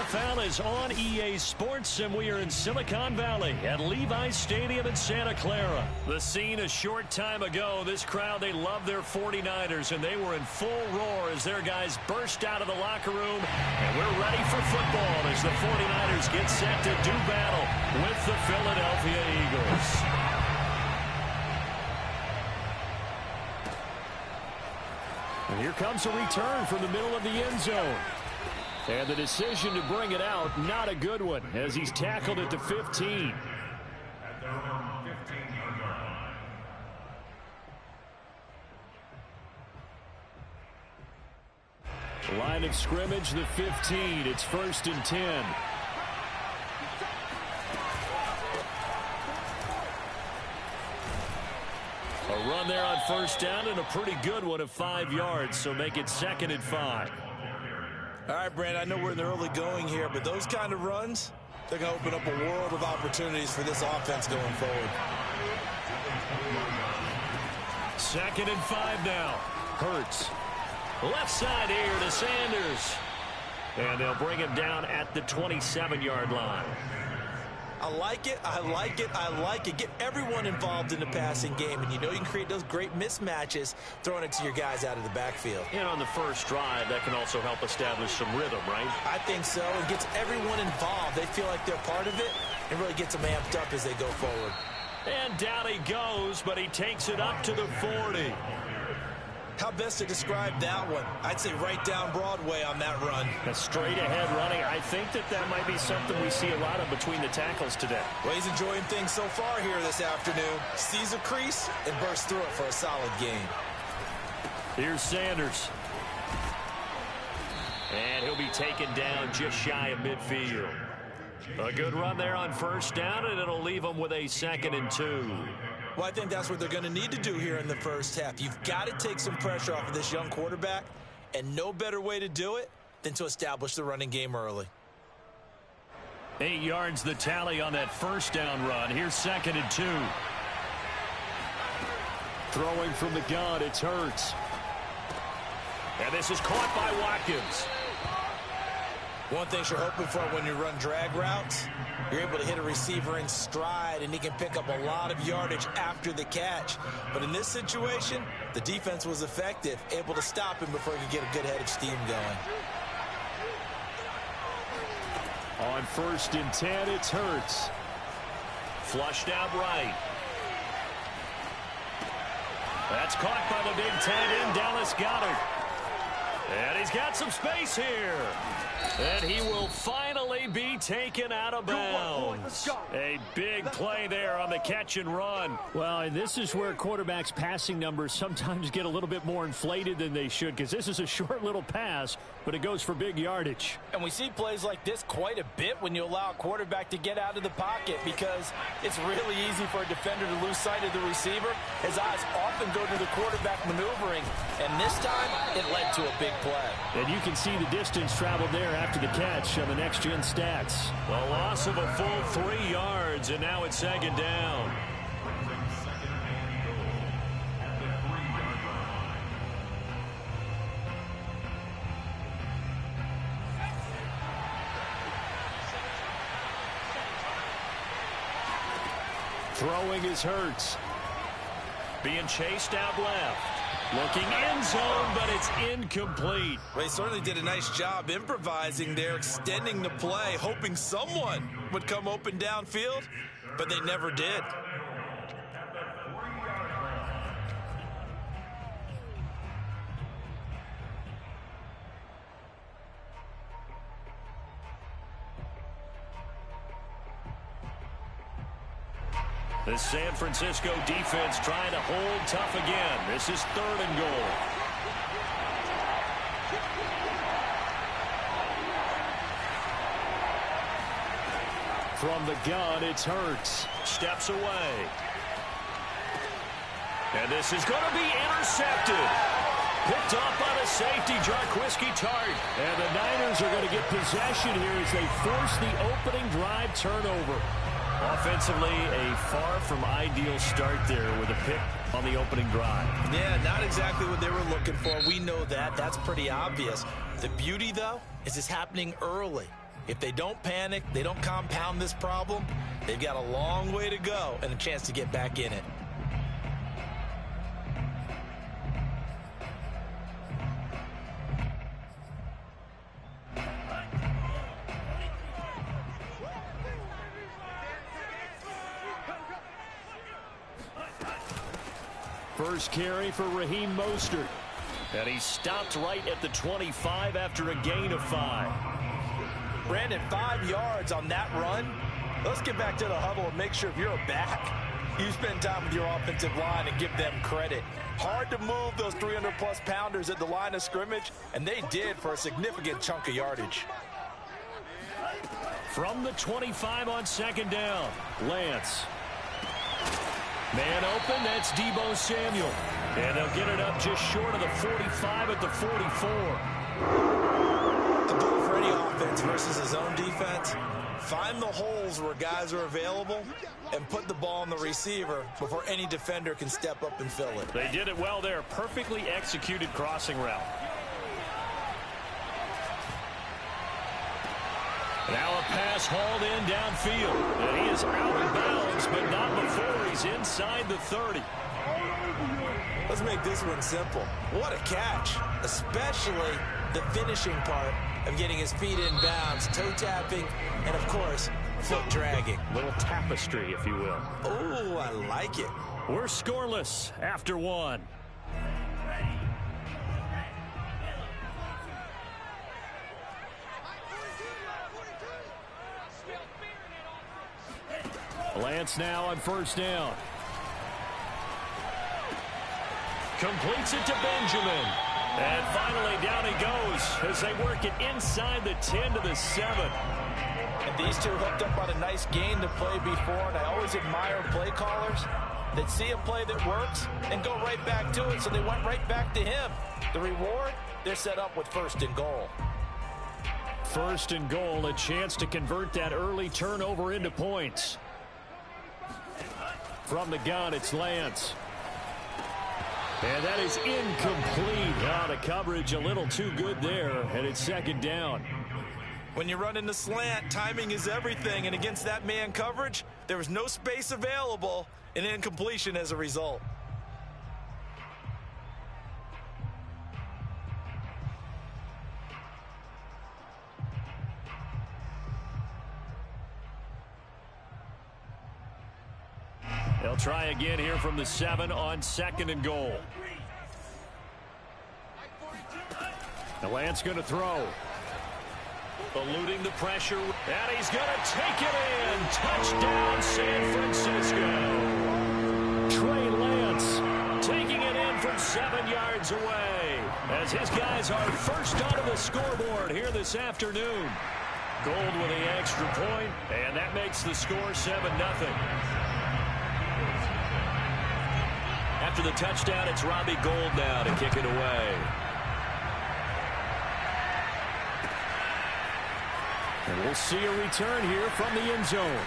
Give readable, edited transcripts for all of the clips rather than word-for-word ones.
NFL is on EA Sports, and we are in Silicon Valley at Levi's Stadium in Santa Clara. The scene a short time ago. This crowd, they love their 49ers, and they were in full roar as their guys burst out of the locker room. And we're ready for football as the 49ers get set to do battle with the Philadelphia Eagles. And here comes a return from the middle of the end zone. And the decision to bring it out, not a good one, as he's tackled at the 15. Line of scrimmage, the 15. It's 1st and 10. A run there on 1st down, and a pretty good one of 5 yards, so make it 2nd and 5. All right, Brandon, I know we're in the early going here, but those kind of runs, they're going to open up a world of opportunities for this offense going forward. 2nd and 5 now. Hurts. Left side here to Sanders. And they'll bring him down at the 27-yard line. I like it, I like it, I like it. Get everyone involved in the passing game, and you know you can create those great mismatches throwing it to your guys out of the backfield. And on the first drive, that can also help establish some rhythm, right? I think so. It gets everyone involved. They feel like they're part of it, and really gets them amped up as they go forward. And down he goes, but he takes it up to the 40. How best to describe that one? I'd say right down Broadway on that run. A straight-ahead running. I think that might be something we see a lot of between the tackles today. Well, he's enjoying things so far here this afternoon. Sees a crease and bursts through it for a solid gain. Here's Sanders. And he'll be taken down just shy of midfield. A good run there on 1st down, and it'll leave him with a 2nd and 2. Well, I think that's what they're going to need to do here in the first half. You've got to take some pressure off of this young quarterback, and no better way to do it than to establish the running game early. 8 yards the tally on that 1st down run. Here's 2nd and 2. Throwing from the gun, it's Hurts. And this is caught by Watkins. One thing you're hoping for when you run drag routes, you're able to hit a receiver in stride, and he can pick up a lot of yardage after the catch. But in this situation, the defense was effective, able to stop him before he could get a good head of steam going. On 1st and 10, it's Hurts. Flushed out right. That's caught by the big tight end, Dallas Goedert. And he's got some space here. And he will finally be taken out of bounds. A big play there on the catch and run. Well, and this is where quarterbacks' passing numbers sometimes get a little bit more inflated than they should, because this is a short little pass, but it goes for big yardage. And we see plays like this quite a bit when you allow a quarterback to get out of the pocket, because it's really easy for a defender to lose sight of the receiver. His eyes often go to the quarterback maneuvering, and this time it led to a big play. And you can see the distance traveled there after the catch on the next-gen stats. A loss of a full 3 yards, and now it's 2nd down. Throwing is Hurts. Being chased out left. Looking end zone, but it's incomplete. Well, he certainly did a nice job improvising there, extending the play, hoping someone would come open downfield, but they never did. The San Francisco defense trying to hold tough again. This is 3rd and goal. From the gun, it's Hurts. Steps away. And this is going to be intercepted. Picked off by the safety, Jarquiski Tart. And the Niners are going to get possession here as they force the opening drive turnover. Offensively, a far from ideal start there with a pick on the opening drive. Yeah, not exactly what they were looking for. We know that. That's pretty obvious. The beauty, though, is it's happening early. If they don't panic, they don't compound this problem, they've got a long way to go and a chance to get back in it. First carry for Raheem Mostert. And he stopped right at the 25 after a gain of 5. Brandon, 5 yards on that run. Let's get back to the huddle and make sure if you're a back, you spend time with your offensive line and give them credit. Hard to move those 300-plus pounders at the line of scrimmage, and they did for a significant chunk of yardage. From the 25 on second down, Lance. Man open, that's Deebo Samuel. And they'll get it up just short of the 45 at the 44. The goal for any offense versus his own defense, find the holes where guys are available and put the ball on the receiver before any defender can step up and fill it. They did it well there. Perfectly executed crossing route. Now a pass hauled in downfield. And he is out of bounds, but not before he's inside the 30. Let's make this one simple. What a catch, especially the finishing part of getting his feet in bounds, toe tapping, and of course, foot dragging. Little tapestry, if you will. Oh, I like it. We're scoreless after 1. Lance now on first down. Completes it to Benjamin. And finally down he goes as they work it inside the 10 to the 7. And these two hooked up on a nice gain to play before, and I always admire play callers that see a play that works and go right back to it, so they went right back to him. The reward, they're set up with 1st and goal. 1st and goal, a chance to convert that early turnover into points. From the gun, it's Lance. And that is incomplete. The coverage a little too good there, and it's second down. When you run in the slant, timing is everything, and against that man coverage, there was no space available, and incompletion as a result. They'll try again here from the 7 on 2nd and goal. The Lance going to throw. Eluding the pressure, and he's going to take it in. Touchdown, San Francisco. Trey Lance taking it in from 7 yards away as his guys are first onto the scoreboard here this afternoon. Gold with the extra point, and that makes the score 7-0. After the touchdown, it's Robbie Gould now to kick it away. And we'll see a return here from the end zone.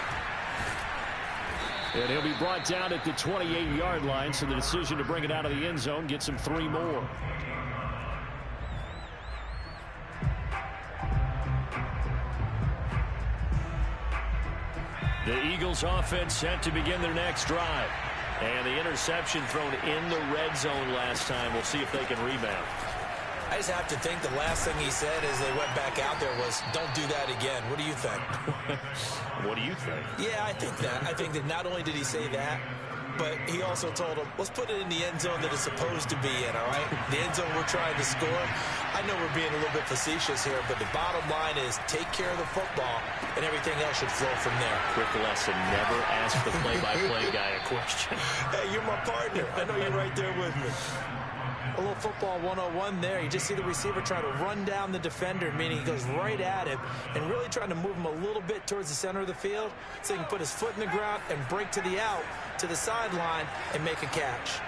And he'll be brought down at the 28-yard line, so the decision to bring it out of the end zone gets him 3 more. The Eagles offense set to begin their next drive. And the interception thrown in the red zone last time. We'll see if they can rebound. I just have to think the last thing he said as they went back out there was, don't do that again. What do you think? What do you think? Yeah, I think that. I think that not only did he say that, but he also told them, let's put it in the end zone that it's supposed to be in, all right? The end zone we're trying to score. I know we're being a little bit facetious here, but the bottom line is take care of the football, and everything else should flow from there. Quick lesson, never ask the play-by-play guy a question. Hey, you're my partner. I know you're right there with me. A little football 101 there. You just see the receiver try to run down the defender, meaning he goes right at him and really trying to move him a little bit towards the center of the field so he can put his foot in the ground and break to the out, to the sideline, and make a catch.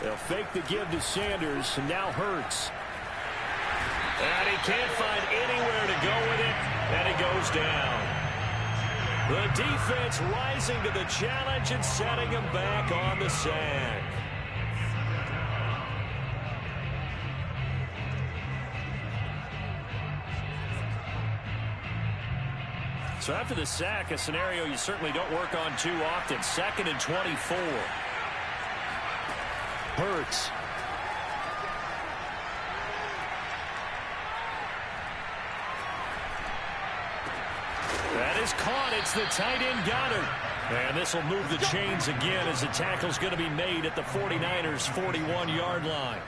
They'll fake the give to Sanders, and now Hurts. And he can't find anywhere to go with it, and he goes goes down. The defense rising to the challenge and setting him back on the sack. So after the sack, a scenario you certainly don't work on too often. 2nd and 24. Hurts. That is caught. It's the tight end Goddard. And this will move the chains again as the tackle's going to be made at the 49ers' 41-yard line.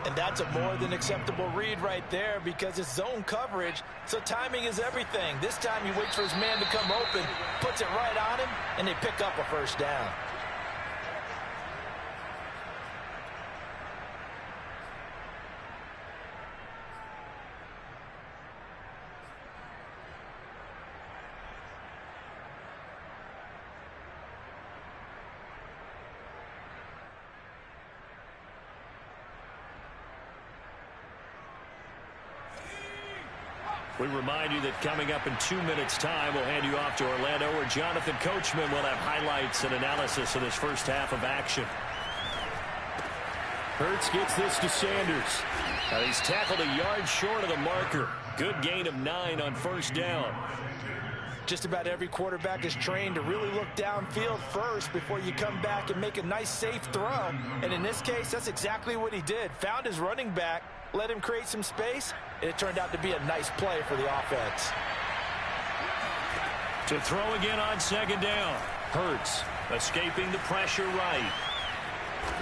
And that's a more than acceptable read right there because it's zone coverage, so timing is everything. This time he waits for his man to come open, puts it right on him, and they pick up a first down. We remind you that coming up in 2 minutes' time, we'll hand you off to Orlando, where Jonathan Coachman will have highlights and analysis of this first half of action. Hurts gets this to Sanders. Now he's tackled a yard short of the marker. Good gain of 9 on first down. Just about every quarterback is trained to really look downfield first before you come back and make a nice, safe throw. And in this case, that's exactly what he did. Found his running back, let him create some space, and it turned out to be a nice play for the offense. To throw again on second down. Hurts escaping the pressure right.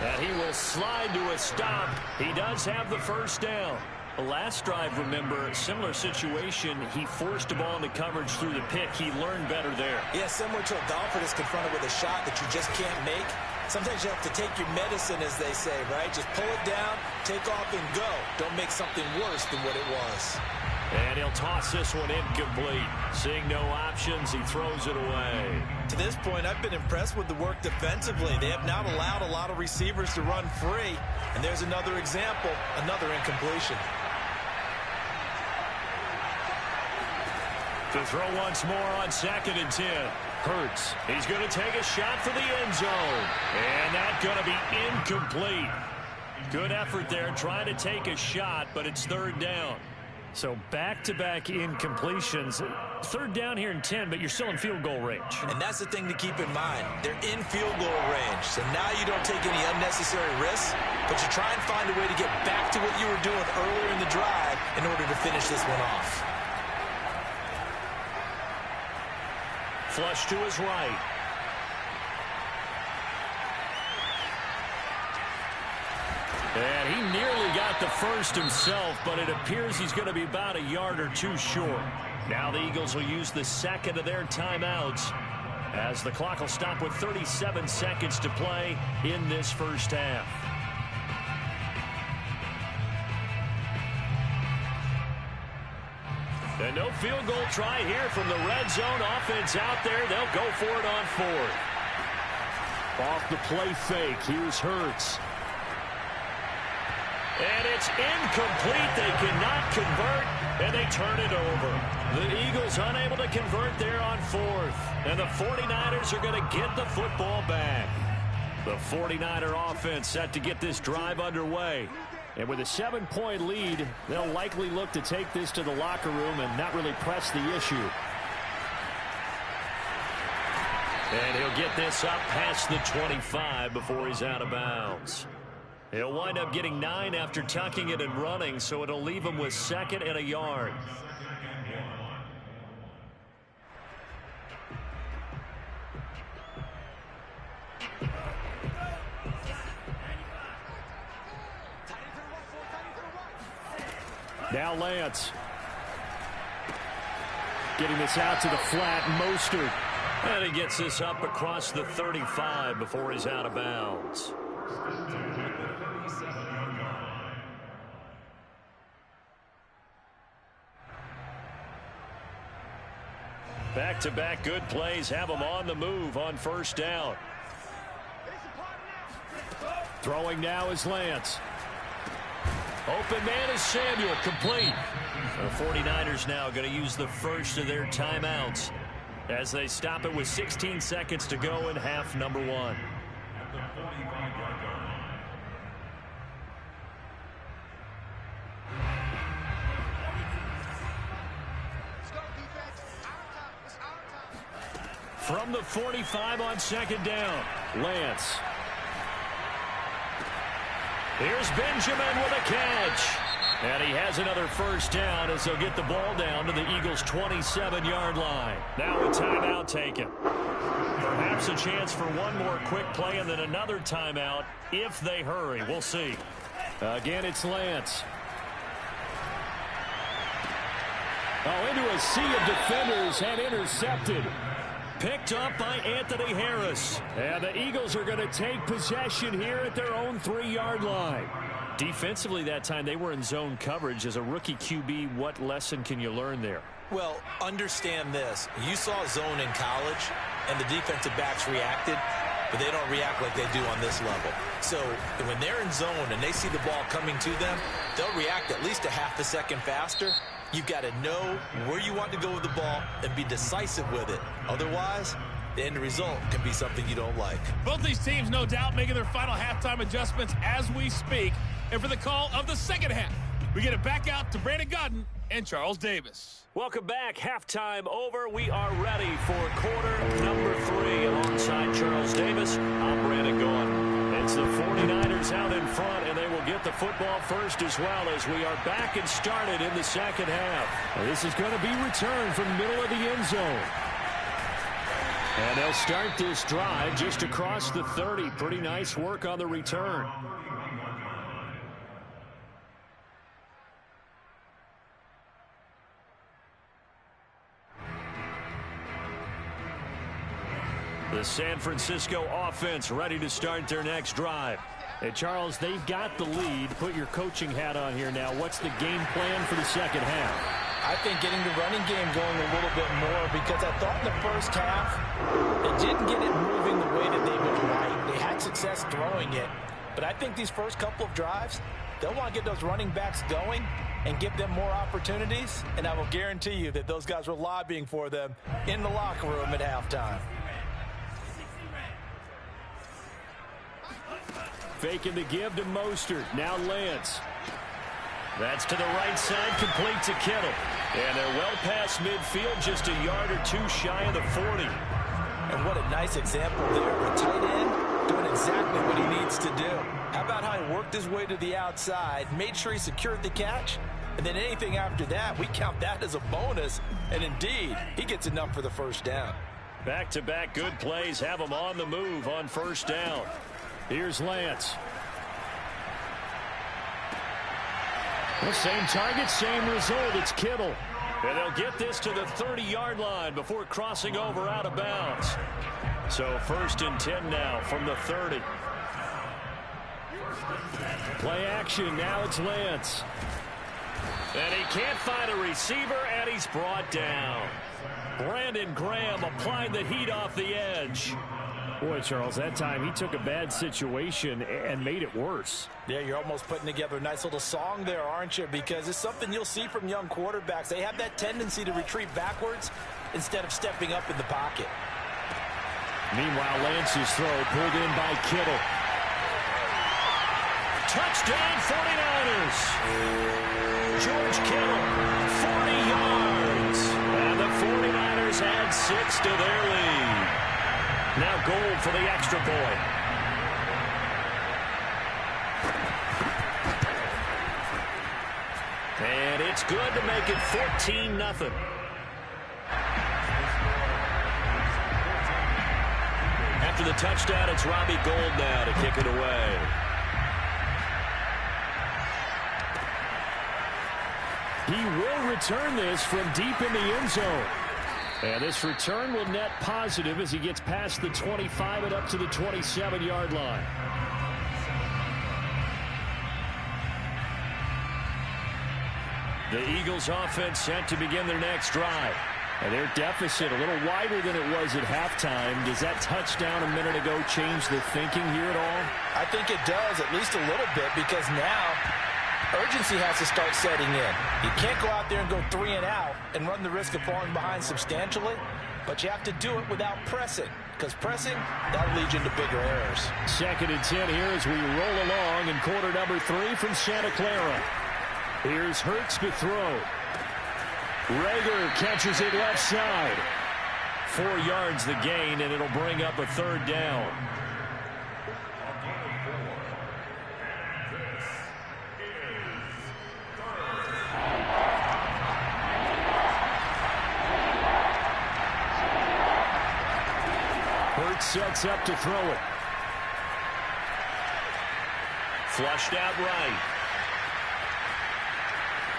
And he will slide to a stop. He does have the first down. The last drive, remember, similar situation. He forced the ball into coverage through the pick. He learned better there. Yeah, similar to a golfer that's confronted with a shot that you just can't make. Sometimes you have to take your medicine, as they say, right? Just pull it down, take off, and go. Don't make something worse than what it was. And he'll toss this one incomplete. Seeing no options, he throws it away. To this point, I've been impressed with the work defensively. They have not allowed a lot of receivers to run free. And there's another example, another incompletion. To throw once more on 2nd and 10. Hurts. He's going to take a shot for the end zone. And that's going to be incomplete. Good effort there trying to take a shot, but it's 3rd down. So back-to-back incompletions. 3rd down here in 10, but you're still in field goal range. And that's the thing to keep in mind. They're in field goal range. So now you don't take any unnecessary risks, but you try and find a way to get back to what you were doing earlier in the drive in order to finish this one off. Flush to his right. And he nearly got the first himself, but it appears he's going to be about a yard or two short. Now the Eagles will use the second of their timeouts as the clock will stop with 37 seconds to play in this first half. And no field goal try here from the red zone. Offense out there. They'll go for it on 4th. Off the play fake. Here's Hurts. And it's incomplete. They cannot convert, and they turn it over. The Eagles unable to convert there on 4th. And the 49ers are going to get the football back. The 49er offense set to get this drive underway. And with a 7-point lead, they'll likely look to take this to the locker room and not really press the issue. And he'll get this up past the 25 before he's out of bounds. He'll wind up getting 9 after tucking it and running, so it'll leave him with 2nd and a yard. Now Lance. Getting this out to the flat, Mostert. And he gets this up across the 35 before he's out of bounds. Back-to-back good plays have him on the move on first down. Throwing now is Lance. Open man is Samuel, complete. The 49ers now going to use the first of their timeouts as they stop it with 16 seconds to go in half number 1. From the 45 on second down, Lance. Here's Benjamin with a catch. And he has another first down as they'll get the ball down to the Eagles' 27-yard line. Now a timeout taken. Perhaps a chance for one more quick play and then another timeout if they hurry. We'll see. Again, it's Lance. Oh, into a sea of defenders and intercepted. Picked up by Anthony Harris. And the Eagles are going to take possession here at their own 3-yard line. Defensively that time, they were in zone coverage. As a rookie QB, what lesson can you learn there? Well, understand this. You saw zone in college, and the defensive backs reacted, but they don't react like they do on this level. So when they're in zone and they see the ball coming to them, they'll react at least a half a second faster. You've got to know where you want to go with the ball and be decisive with it. Otherwise, the end result can be something you don't like. Both these teams, no doubt, making their final halftime adjustments as we speak. And for the call of the second half, we get it back out to Brandon Gaudin and Charles Davis. Welcome back. Halftime over. We are ready for quarter number 3. Alongside Charles Davis, I'm Brandon Gaudin. It's the 49ers out in front, and they will get the football first as well as we are back and started in the second half. Well, this is going to be returned from the middle of the end zone. And they'll start this drive just across the 30. Pretty nice work on the return. The San Francisco offense ready to start their next drive. Hey, Charles, they've got the lead. Put your coaching hat on here now. What's the game plan for the second half? I think getting the running game going a little bit more, because I thought in the first half they didn't get it moving the way that they would like. They had success throwing it, but I think these first couple of drives, they'll want to get those running backs going and give them more opportunities, and I will guarantee you that those guys were lobbying for them in the locker room at halftime. Faking the give to Mostert. Now Lance. That's to the right side, complete to Kittle. And they're well past midfield, just a yard or two shy of the 40. And what a nice example there. The tight end doing exactly what he needs to do. How about how he worked his way to the outside, made sure he secured the catch, and then anything after that, we count that as a bonus. And indeed, he gets enough for the first down. Back-to-back good plays have him on the move on first down. Here's Lance. Well, same target, same result. It's Kittle. And they'll get this to the 30-yard line before crossing over out of bounds. So first and 10 now from the 30. Play action. Now it's Lance. And he can't find a receiver, and he's brought down. Brandon Graham applied the heat off the edge. Boy, Charles, that time he took a bad situation and made it worse. Yeah, you're almost putting together a nice little song there, aren't you? Because it's something you'll see from young quarterbacks. They have that tendency to retreat backwards instead of stepping up in the pocket. Meanwhile, Lance's throw pulled in by Kittle. Touchdown 49ers. George Kittle, 40 yards. And the 49ers add 6 to their lead. Now goal for the extra point. And it's good to make it 14-0. After the touchdown, it's Robbie Gould now to kick it away. He will return this from deep in the end zone. And this return will net positive as he gets past the 25 and up to the 27-yard line. The Eagles offense set to begin their next drive. And their deficit a little wider than it was at halftime. Does that touchdown a minute ago change the thinking here at all? I think it does, at least a little bit, because now Urgency has to start setting in. You can't go out there and go 3 and out and run the risk of falling behind substantially, but you have to do it without pressing, because pressing, that'll lead you into bigger errors. 2nd and 10 here as we roll along in quarter number 3 from Santa Clara. Here's Hurts to throw. Reagor catches it left side. 4 yards the gain, and it'll bring up a 3rd down. Hurts sets up to throw it. Flushed out right.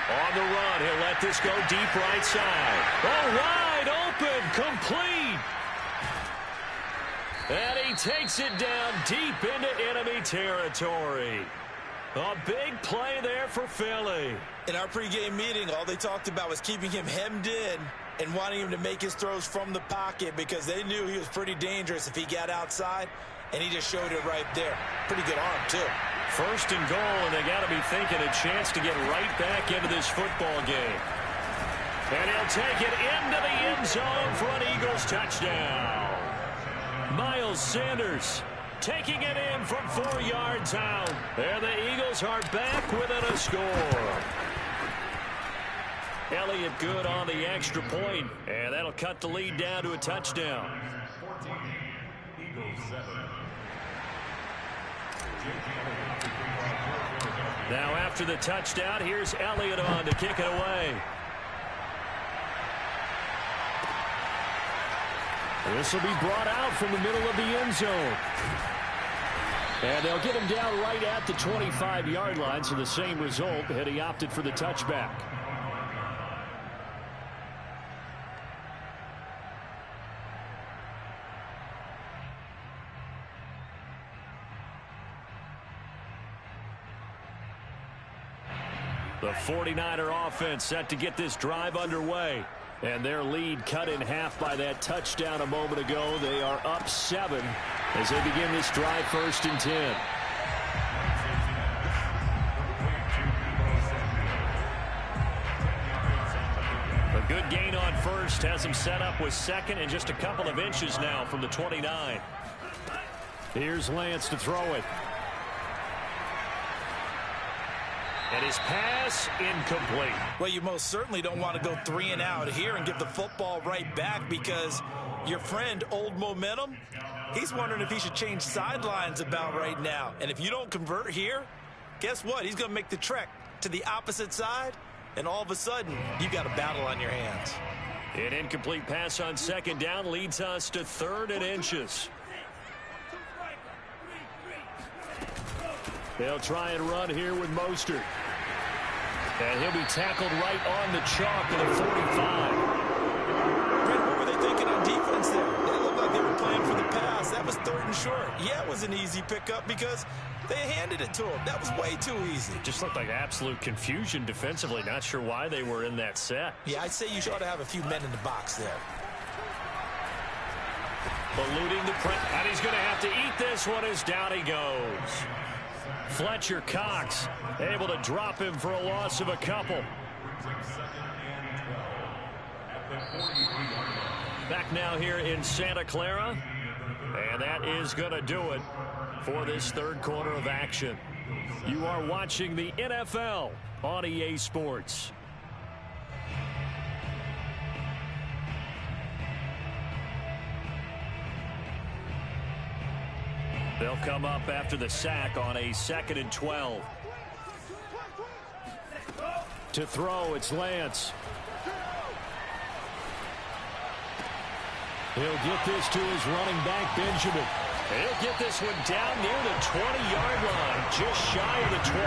On the run, he'll let this go deep right side. Oh, wide open, complete. And he takes it down deep into enemy territory. A big play there for Philly. In our pregame meeting, all they talked about was keeping him hemmed in and wanting him to make his throws from the pocket because they knew he was pretty dangerous if he got outside, and he just showed it right there. Pretty good arm, too. 1st and goal, and they got to be thinking a chance to get right back into this football game. And he'll take it into the end zone for an Eagles touchdown. Miles Sanders taking it in from 4 yards out. And the Eagles are back within a score. Elliott good on the extra point, and that'll cut the lead down to a touchdown. Now after the touchdown, here's Elliott on to kick it away. This will be brought out from the middle of the end zone. And they'll get him down right at the 25-yard line, so the same result, and he opted for the touchback. The 49er offense set to get this drive underway. And their lead cut in half by that touchdown a moment ago. They are up 7 as they begin this drive 1st and 10. A good gain on 1st has him set up with 2nd and just a couple of inches now from the 29. Here's Lance to throw it. And his pass incomplete. Well, you most certainly don't want to go 3 and out here and give the football right back because your friend, Old Momentum, he's wondering if he should change sidelines about right now. And if you don't convert here, guess what? He's going to make the trek to the opposite side, and all of a sudden, you've got a battle on your hands. An incomplete pass on 2nd down leads us to 3rd and inches. They'll try and run here with Mostert. And he'll be tackled right on the chalk at the 45. Brent, what were they thinking on defense there? It looked like they were playing for the pass. That was 3rd and short. Yeah, it was an easy pickup because they handed it to him. That was way too easy. Just looked like absolute confusion defensively. Not sure why they were in that set. Yeah, I'd say you ought to have a few men in the box there. Eluding the press. And he's going to have to eat this one as down he goes. Fletcher Cox able to drop him for a loss of a couple. Back now here in Santa Clara. And that is going to do it for this 3rd quarter of action. You are watching the NFL on EA Sports. They'll come up after the sack on a 2nd and 12. To throw, it's Lance. He'll get this to his running back, Benjamin. He'll get this one down near the 20-yard line, just shy of the 20.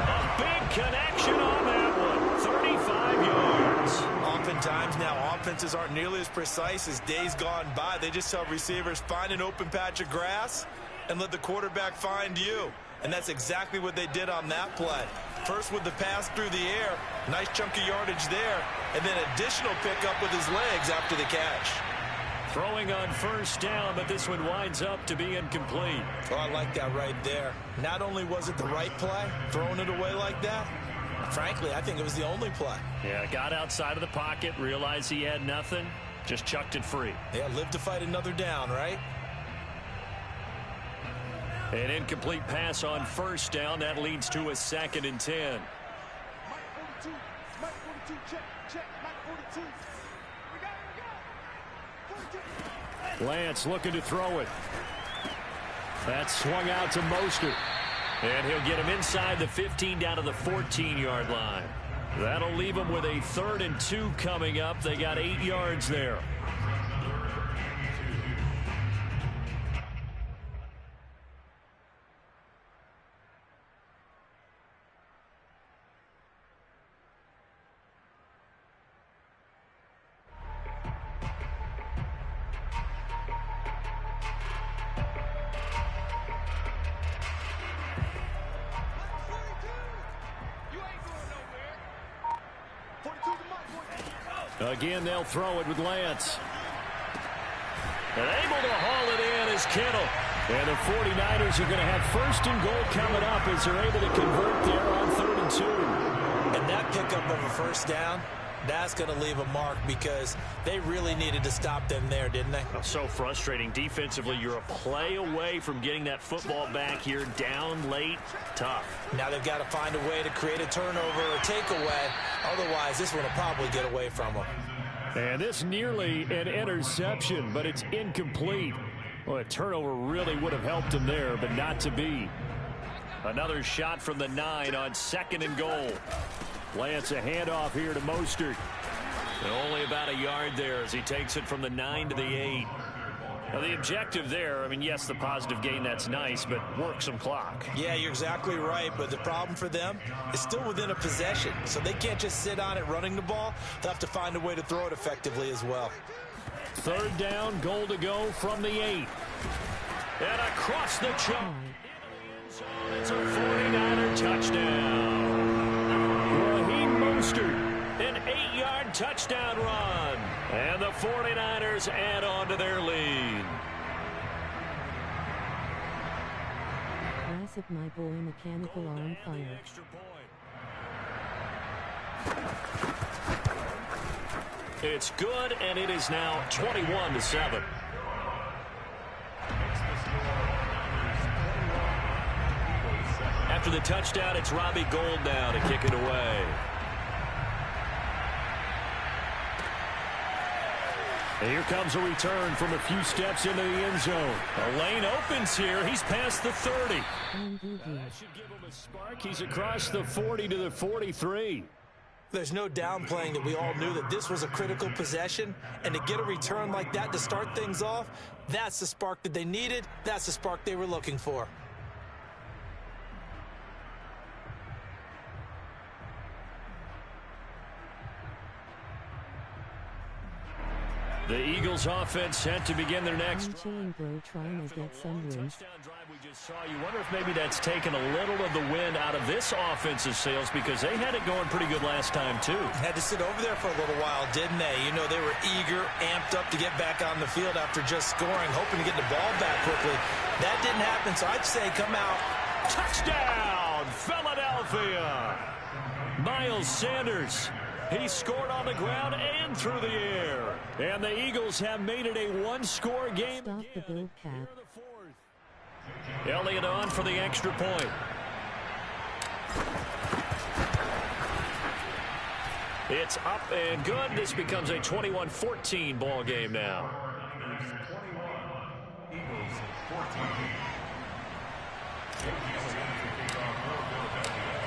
A big connection on that one, 35 yards. Oftentimes now, offenses aren't nearly as precise as days gone by. They just tell receivers, find an open patch of grass and let the quarterback find you. And that's exactly what they did on that play. First with the pass through the air, nice chunk of yardage there, and then additional pickup with his legs after the catch. Throwing on first down, but this one winds up to be incomplete. Oh, I like that right there. Not only was it the right play, throwing it away like that, frankly, I think it was the only play. Yeah, got outside of the pocket, realized he had nothing, just chucked it free. Yeah, live to fight another down, right? An incomplete pass on first down. That leads to a 2nd and 10. Lance looking to throw it. That's swung out to Mostert. And he'll get him inside the 15 down to the 14-yard line. That'll leave him with a 3rd and 2 coming up. They got 8 yards there. Again, they'll throw it with Lance. And able to haul it in is Kittle. And the 49ers are going to have 1st and goal coming up as they're able to convert there on 3rd and 2. And that pickup of a first down, that's going to leave a mark because they really needed to stop them there, didn't they? So frustrating. Defensively, you're a play away from getting that football back here down late. Tough. Now they've got to find a way to create a turnover or takeaway. Otherwise, this one will probably get away from them. And this nearly an interception, but it's incomplete. Well, a turnover really would have helped him there, but not to be. Another shot from the 9 on 2nd and goal. Lance a handoff here to Mostert. And only about a yard there as he takes it from the 9 to the 8. Now the objective there, I mean, yes, the positive gain, that's nice, but work some clock. Yeah, you're exactly right, but the problem for them is still within a possession, so they can't just sit on it running the ball. They'll have to find a way to throw it effectively as well. 3rd down, goal to go from the 8. And across the choke. It's a 49er touchdown. Raheem Mostert. An 8-yard touchdown run. And the 49ers add on to their lead. Classic my boy mechanical arm fire. It's good, and it is now 21-7. After the touchdown, it's Robbie Gould now to kick it away. And here comes a return from a few steps into the end zone. A lane opens here. He's past the 30. That should give him a spark. He's across the 40 to the 43. There's no downplaying that we all knew that this was a critical possession, and to get a return like that to start things off, that's the spark that they needed. That's the spark they were looking for. The Eagles offense set to begin their next. I'm chilling, bro, trying to get some wins. Touchdown drive we just saw. You wonder if maybe that's taken a little of the wind out of this offensive sails because they had it going pretty good last time too. Had to sit over there for a little while, didn't they? You know, they were eager, amped up to get back on the field after just scoring, hoping to get the ball back quickly. That didn't happen, so I'd say come out. Touchdown, Philadelphia! Miles Sanders. He scored on the ground and through the air. And the Eagles have made it a one-score game. Stop the build cap. Elliott on for the extra point. It's up and good. This becomes a 21-14 ball game now.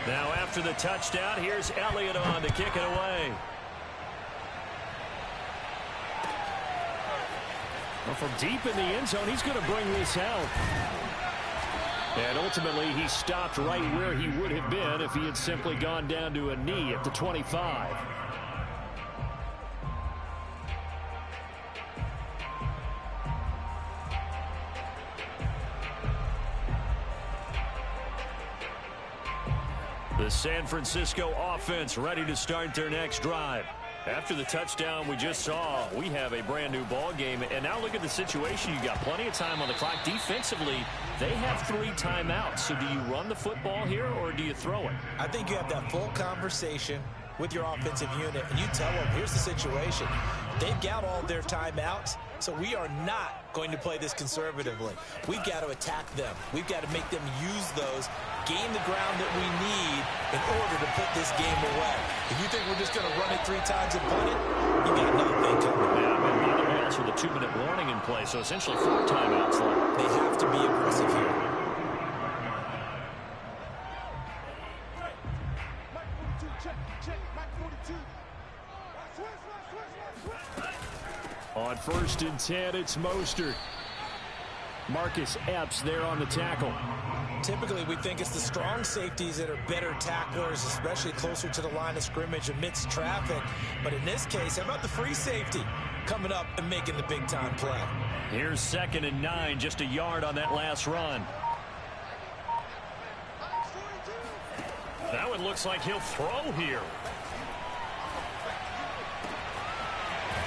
Now after the touchdown, here's Elliott on to kick it away. Well, from deep in the end zone, he's going to bring this out. And ultimately, he stopped right where he would have been if he had simply gone down to a knee at the 25. The San Francisco offense ready to start their next drive. After the touchdown we just saw, we have a brand new ball game. And now look at the situation. You got plenty of time on the clock. Defensively, they have 3 timeouts. So do you run the football here or do you throw it? I think you have that full conversation with your offensive unit, and you tell them, here's the situation. They've got all their timeouts, so we are not going to play this conservatively. We've got to attack them. We've got to make them use those, gain the ground that we need in order to put this game away. If you think we're just going to run it 3 times and punt it, you got another thing coming. Yeah, but by the way, also the 2-minute warning in play, so essentially 4 timeouts left. They have to be aggressive here. On 1st and 10, it's Mostert. Marcus Epps there on the tackle. Typically, we think it's the strong safeties that are better tacklers, especially closer to the line of scrimmage amidst traffic. But in this case, how about the free safety coming up and making the big-time play? Here's 2nd and 9, just a yard on that last run. That one looks like he'll throw here.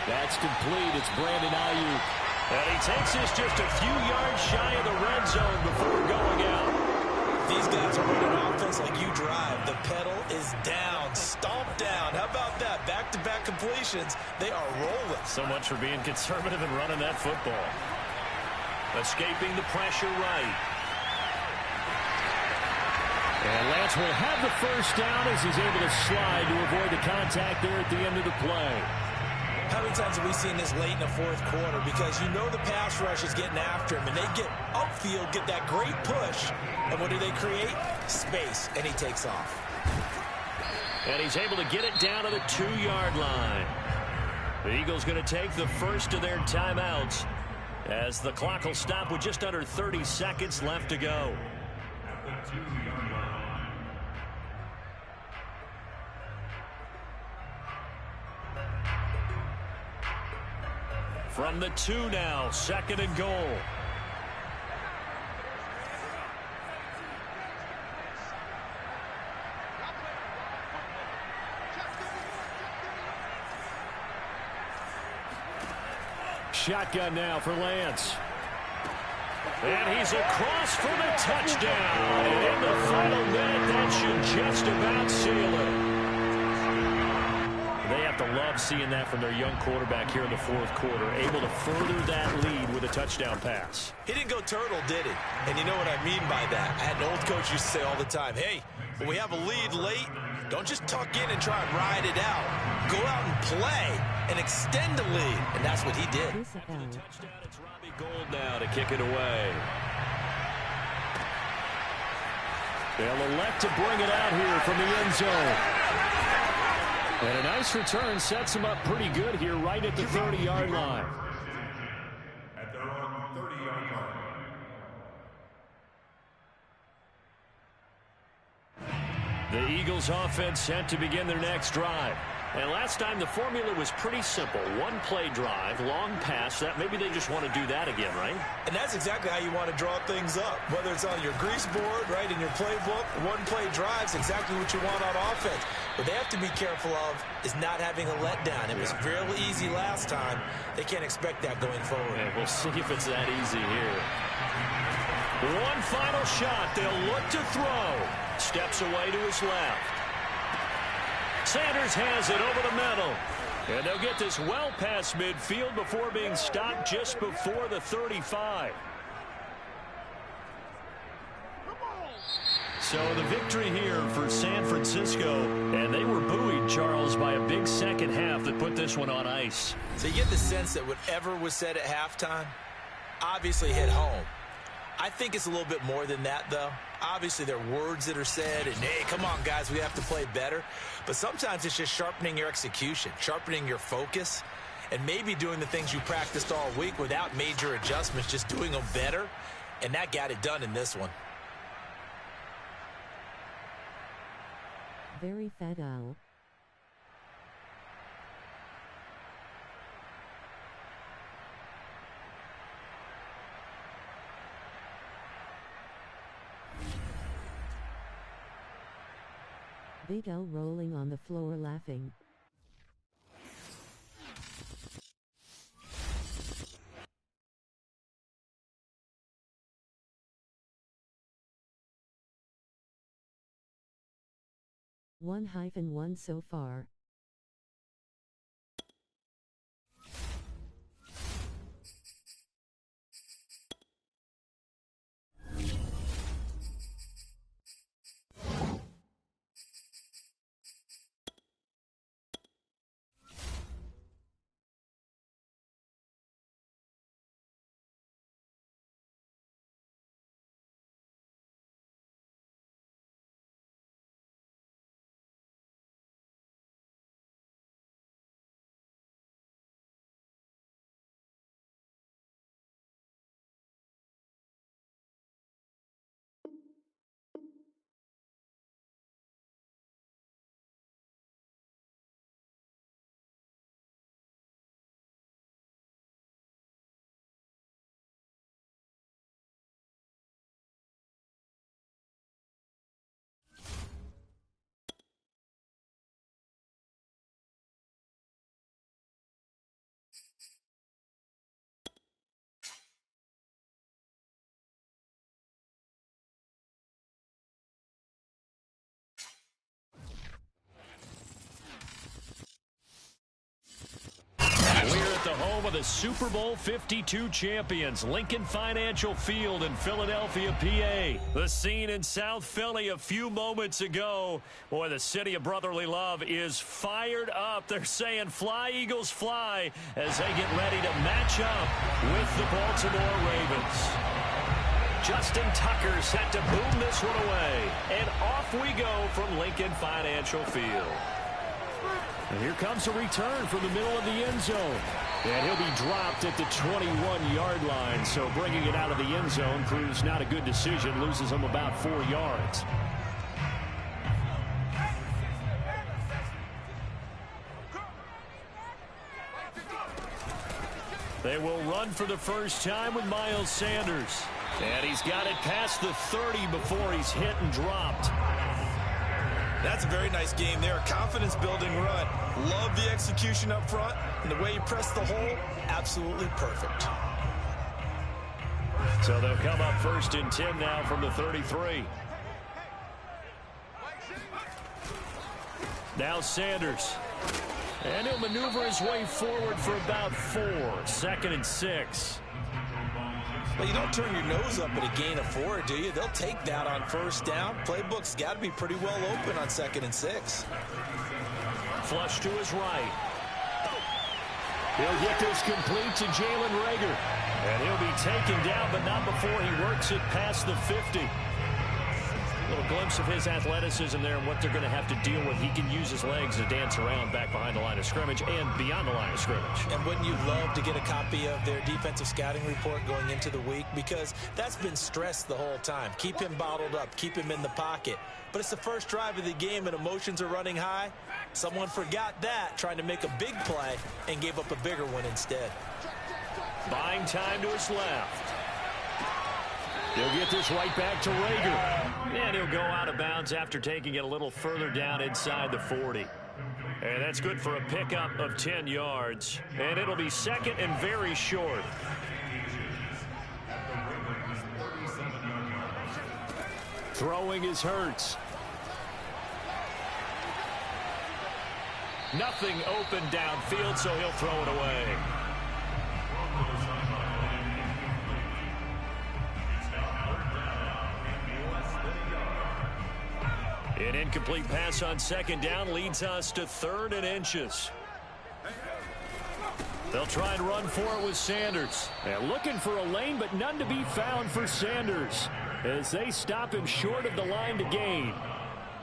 That's complete. It's Brandon Ayuk. And he takes this just a few yards shy of the red zone before going out. These guys are running offense like you drive. The pedal is down, stomped down. How about that? Back-to-back completions. They are rolling. So much for being conservative and running that football. Escaping the pressure right. And Lance will have the first down as he's able to slide to avoid the contact there at the end of the play. How many times have we seen this late in the 4th quarter? Because you know the pass rush is getting after him, and they get upfield, get that great push, and what do they create? Space, and he takes off. And he's able to get it down to the 2-yard line. The Eagles going to take the first of their timeouts as the clock will stop with just under 30 seconds left to go. From the 2 now, 2nd and goal. Shotgun now for Lance. And he's across for the touchdown. And in the final minute, that should just about seal it. They have to love seeing that from their young quarterback here in the 4th quarter, able to further that lead with a touchdown pass. He didn't go turtle, did he? And you know what I mean by that. I had an old coach used to say all the time, hey, when we have a lead late, don't just tuck in and try and ride it out. Go out and play and extend the lead. And that's what he did. Touchdown, it's Robbie Gould now to kick it away. They'll elect to bring it out here from the end zone. And a nice return sets him up pretty good here right at the 30-yard line. At their own 30-yard line. The Eagles offense set to begin their next drive. And last time the formula was pretty simple. 1-play drive, long pass. That maybe they just want to do that again, right? And that's exactly how you want to draw things up. Whether it's on your grease board, right, in your playbook, 1-play drive's exactly what you want on offense. What they have to be careful of is not having a letdown. It was fairly easy last time. They can't expect that going forward. Yeah, we'll see if it's that easy here. One final shot. They'll look to throw. Steps away to his left. Sanders has it over the middle. And they'll get this well past midfield before being stopped just before the 35. So the victory here for San Francisco. And they were buoyed, Charles, by a big second half that put this one on ice. So you get the sense that whatever was said at halftime obviously hit home. I think it's a little bit more than that, though. Obviously, there are words that are said, and, hey, come on, guys, we have to play better. But sometimes it's just sharpening your execution, sharpening your focus, and maybe doing the things you practiced all week without major adjustments, just doing them better. And that got it done in this one. Very fat owl. Big L rolling on the floor laughing. 1-1 so far. We're at the home of the Super Bowl 52 champions, Lincoln Financial Field in Philadelphia, PA. The scene in South Philly a few moments ago. Boy, the city of brotherly love is fired up. They're saying fly, Eagles, fly, as they get ready to match up with the Baltimore Ravens. Justin Tucker set to boom this one away. And off we go from Lincoln Financial Field. And here comes a return from the middle of the end zone. And he'll be dropped at the 21-yard line. So bringing it out of the end zone proves not a good decision. Loses him about 4 yards. They will run for the first time with Miles Sanders. And he's got it past the 30 before he's hit and dropped. That's a very nice game there. Confidence-building run. Love the execution up front. And the way you press the hole, absolutely perfect. So they'll come up first and 10 now from the 33. Now Sanders. And he'll maneuver his way forward for about 4. 2nd and 6. Well, you don't turn your nose up at a gain of 4, do you? They'll take that on first down. Playbook's got to be pretty well open on 2nd and 6. Flush to his right. He'll get this complete to Jalen Reagor. And he'll be taken down, but not before he works it past the 50. A little glimpse of his athleticism there and what they're going to have to deal with. He can use his legs to dance around back behind the line of scrimmage and beyond the line of scrimmage. And wouldn't you love to get a copy of their defensive scouting report going into the week? Because that's been stressed the whole time. Keep him bottled up. Keep him in the pocket. But it's the first drive of the game and emotions are running high. Someone forgot that, trying to make a big play, and gave up a bigger one instead. Buying time to his left. He'll get this right back to Reagor. And he'll go out of bounds after taking it a little further down inside the 40. And that's good for a pickup of 10 yards. And it'll be 2nd and very short. Throwing is Hurts. Nothing open downfield, so he'll throw it away. An incomplete pass on 2nd down leads us to 3rd and inches. They'll try and run for it with Sanders. They're looking for a lane, but none to be found for Sanders as they stop him short of the line to gain.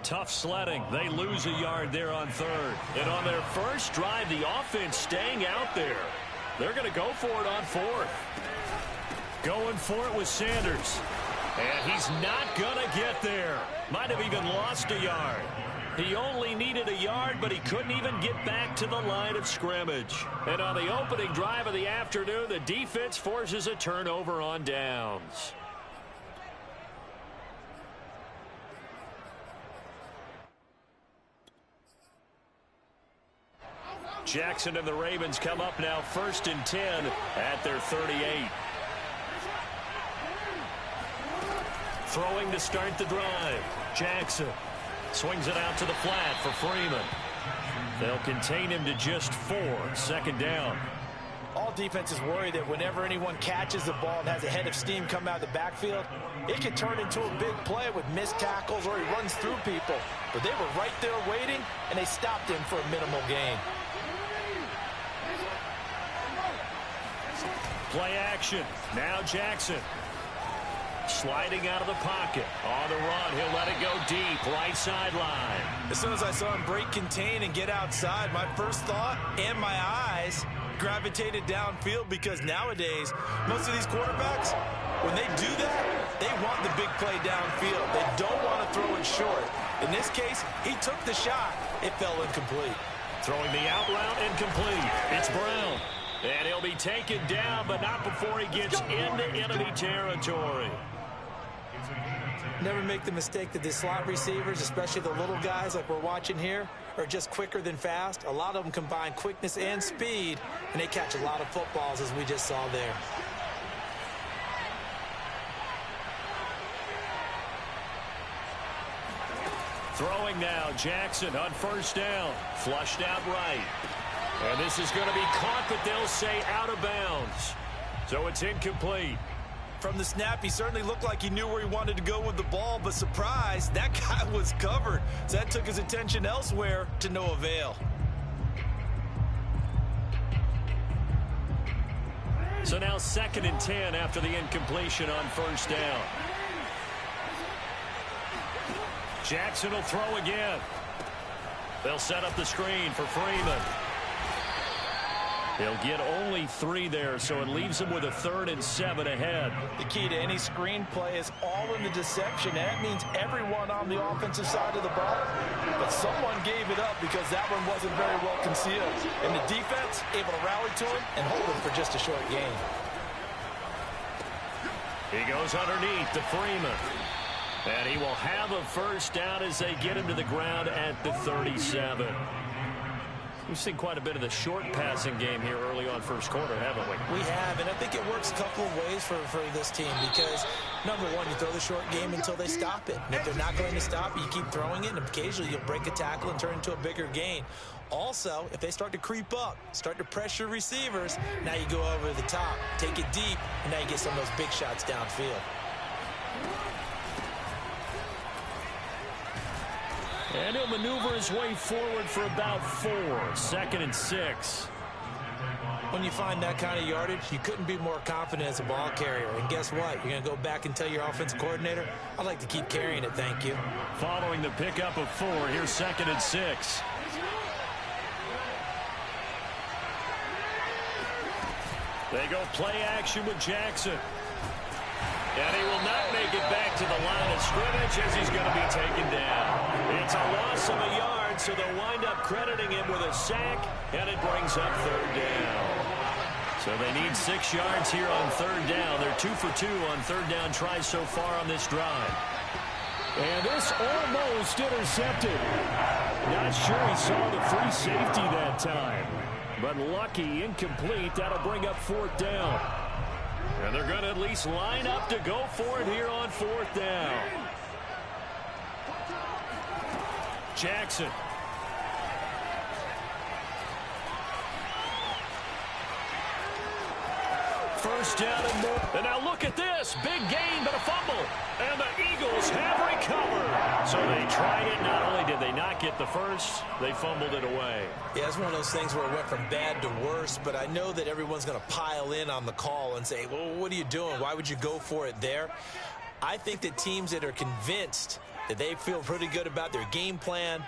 Tough sledding. They lose a yard there on 3rd. And on their first drive, the offense staying out there. They're going to go for it on 4th. Going for it with Sanders. And he's not going to get there. Might have even lost a yard. He only needed a yard, but he couldn't even get back to the line of scrimmage. And on the opening drive of the afternoon, the defense forces a turnover on downs. Jackson and the Ravens come up now 1st and 10 at their 38. Throwing to start the drive. Jackson Swings it out to the flat for Freeman. They'll contain him to just 4. Second down. All defenses worry that whenever anyone catches the ball and has a head of steam come out of the backfield, it can turn into a big play with missed tackles or he runs through people. But they were right there waiting, and they stopped him for a minimal gain. Play action. Now Jackson. Sliding out of the pocket. On the run, he'll let it go deep. Right sideline. As soon as I saw him break contain and get outside, my first thought and my eyes gravitated downfield, because nowadays, most of these quarterbacks, when they do that, they want the big play downfield. They don't want to throw it short. In this case, he took the shot. It fell incomplete. Throwing the out route incomplete. It's Brown. And he'll be taken down, but not before he gets into enemy territory. Never make the mistake that the slot receivers, especially the little guys like we're watching here, are just quicker than fast. A lot of them combine quickness and speed, and they catch a lot of footballs, as we just saw there. Throwing now, Jackson on first down. Flushed out right. And this is going to be caught, but they'll say out of bounds. So it's incomplete. From the snap, he certainly looked like he knew where he wanted to go with the ball, but surprise, that guy was covered. So that took his attention elsewhere to no avail. So now 2nd and 10 after the incompletion on first down. Jackson will throw again. They'll set up the screen for Freeman. They'll get only 3 there, so it leaves them with a 3rd and 7 ahead. The key to any screenplay is all in the deception. That means everyone on the offensive side of the ball. But someone gave it up because that one wasn't very well concealed. And the defense able to rally to him and hold him for just a short gain. He goes underneath to Freeman. And he will have a first down as they get him to the ground at the 37. We've seen quite a bit of the short passing game here early on first quarter, haven't we? We have, and I think it works a couple of ways for this team because, number one, you throw the short game until they stop it. And if they're not going to stop it, you keep throwing it, and occasionally you'll break a tackle and turn into a bigger gain. Also, if they start to creep up, start to pressure receivers, now you go over the top, take it deep, and now you get some of those big shots downfield. And he'll maneuver his way forward for about 4. 2nd and 6. When you find that kind of yardage, you couldn't be more confident as a ball carrier. And guess what? You're going to go back and tell your offensive coordinator, I'd like to keep carrying it, thank you. Following the pickup of 4, here's 2nd and 6. They go play action with Jackson. And he will not make it back to the line of scrimmage as he's going to be taken down. It's a loss of a yard, so they'll wind up crediting him with a sack, and it brings up 3rd down. So they need 6 yards here on 3rd down. They're 2 for 2 on 3rd down tries so far on this drive. And this almost intercepted. Not sure he saw the free safety that time. But lucky, incomplete. That'll bring up 4th down. And they're going to at least line up to go for it here on 4th down. Jackson. First down and more. And now look at this. Big gain, but a fumble. And the Eagles have recovered. So they tried it. Not only did they not get the first, they fumbled it away. Yeah, it's one of those things where it went from bad to worse, but I know that everyone's going to pile in on the call and say, well, what are you doing? Why would you go for it there? I think that teams that are convinced that they feel pretty good about their game plan,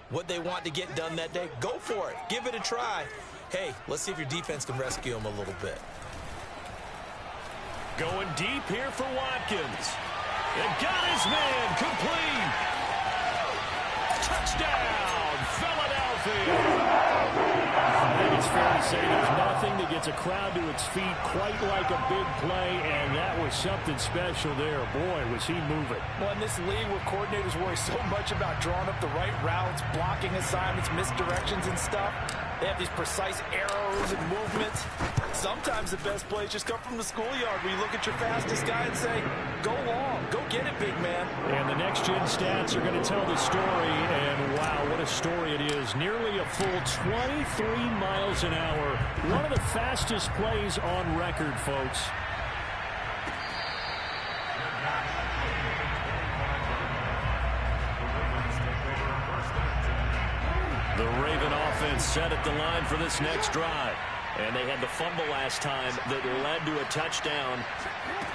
what they want to get done that day, go for it. Give it a try. Hey, let's see if your defense can rescue them a little bit. Going deep here for Watkins. And got his man complete. Touchdown, Philadelphia. I think it's fair to say there's nothing that gets a crowd to its feet quite like a big play, and that was something special there. Boy, was he moving. Well, in this league where coordinators worry so much about drawing up the right routes, blocking assignments, misdirections and stuff, they have these precise arrows and movements. Some sometimes the best plays just come from the schoolyard where you look at your fastest guy and say, go long, go get it, big man. And the next-gen stats are going to tell the story, and wow, what a story it is. Nearly a full 23 miles an hour. One of the fastest plays on record, folks. The Raven offense set at the line for this next drive. And they had the fumble last time that led to a touchdown.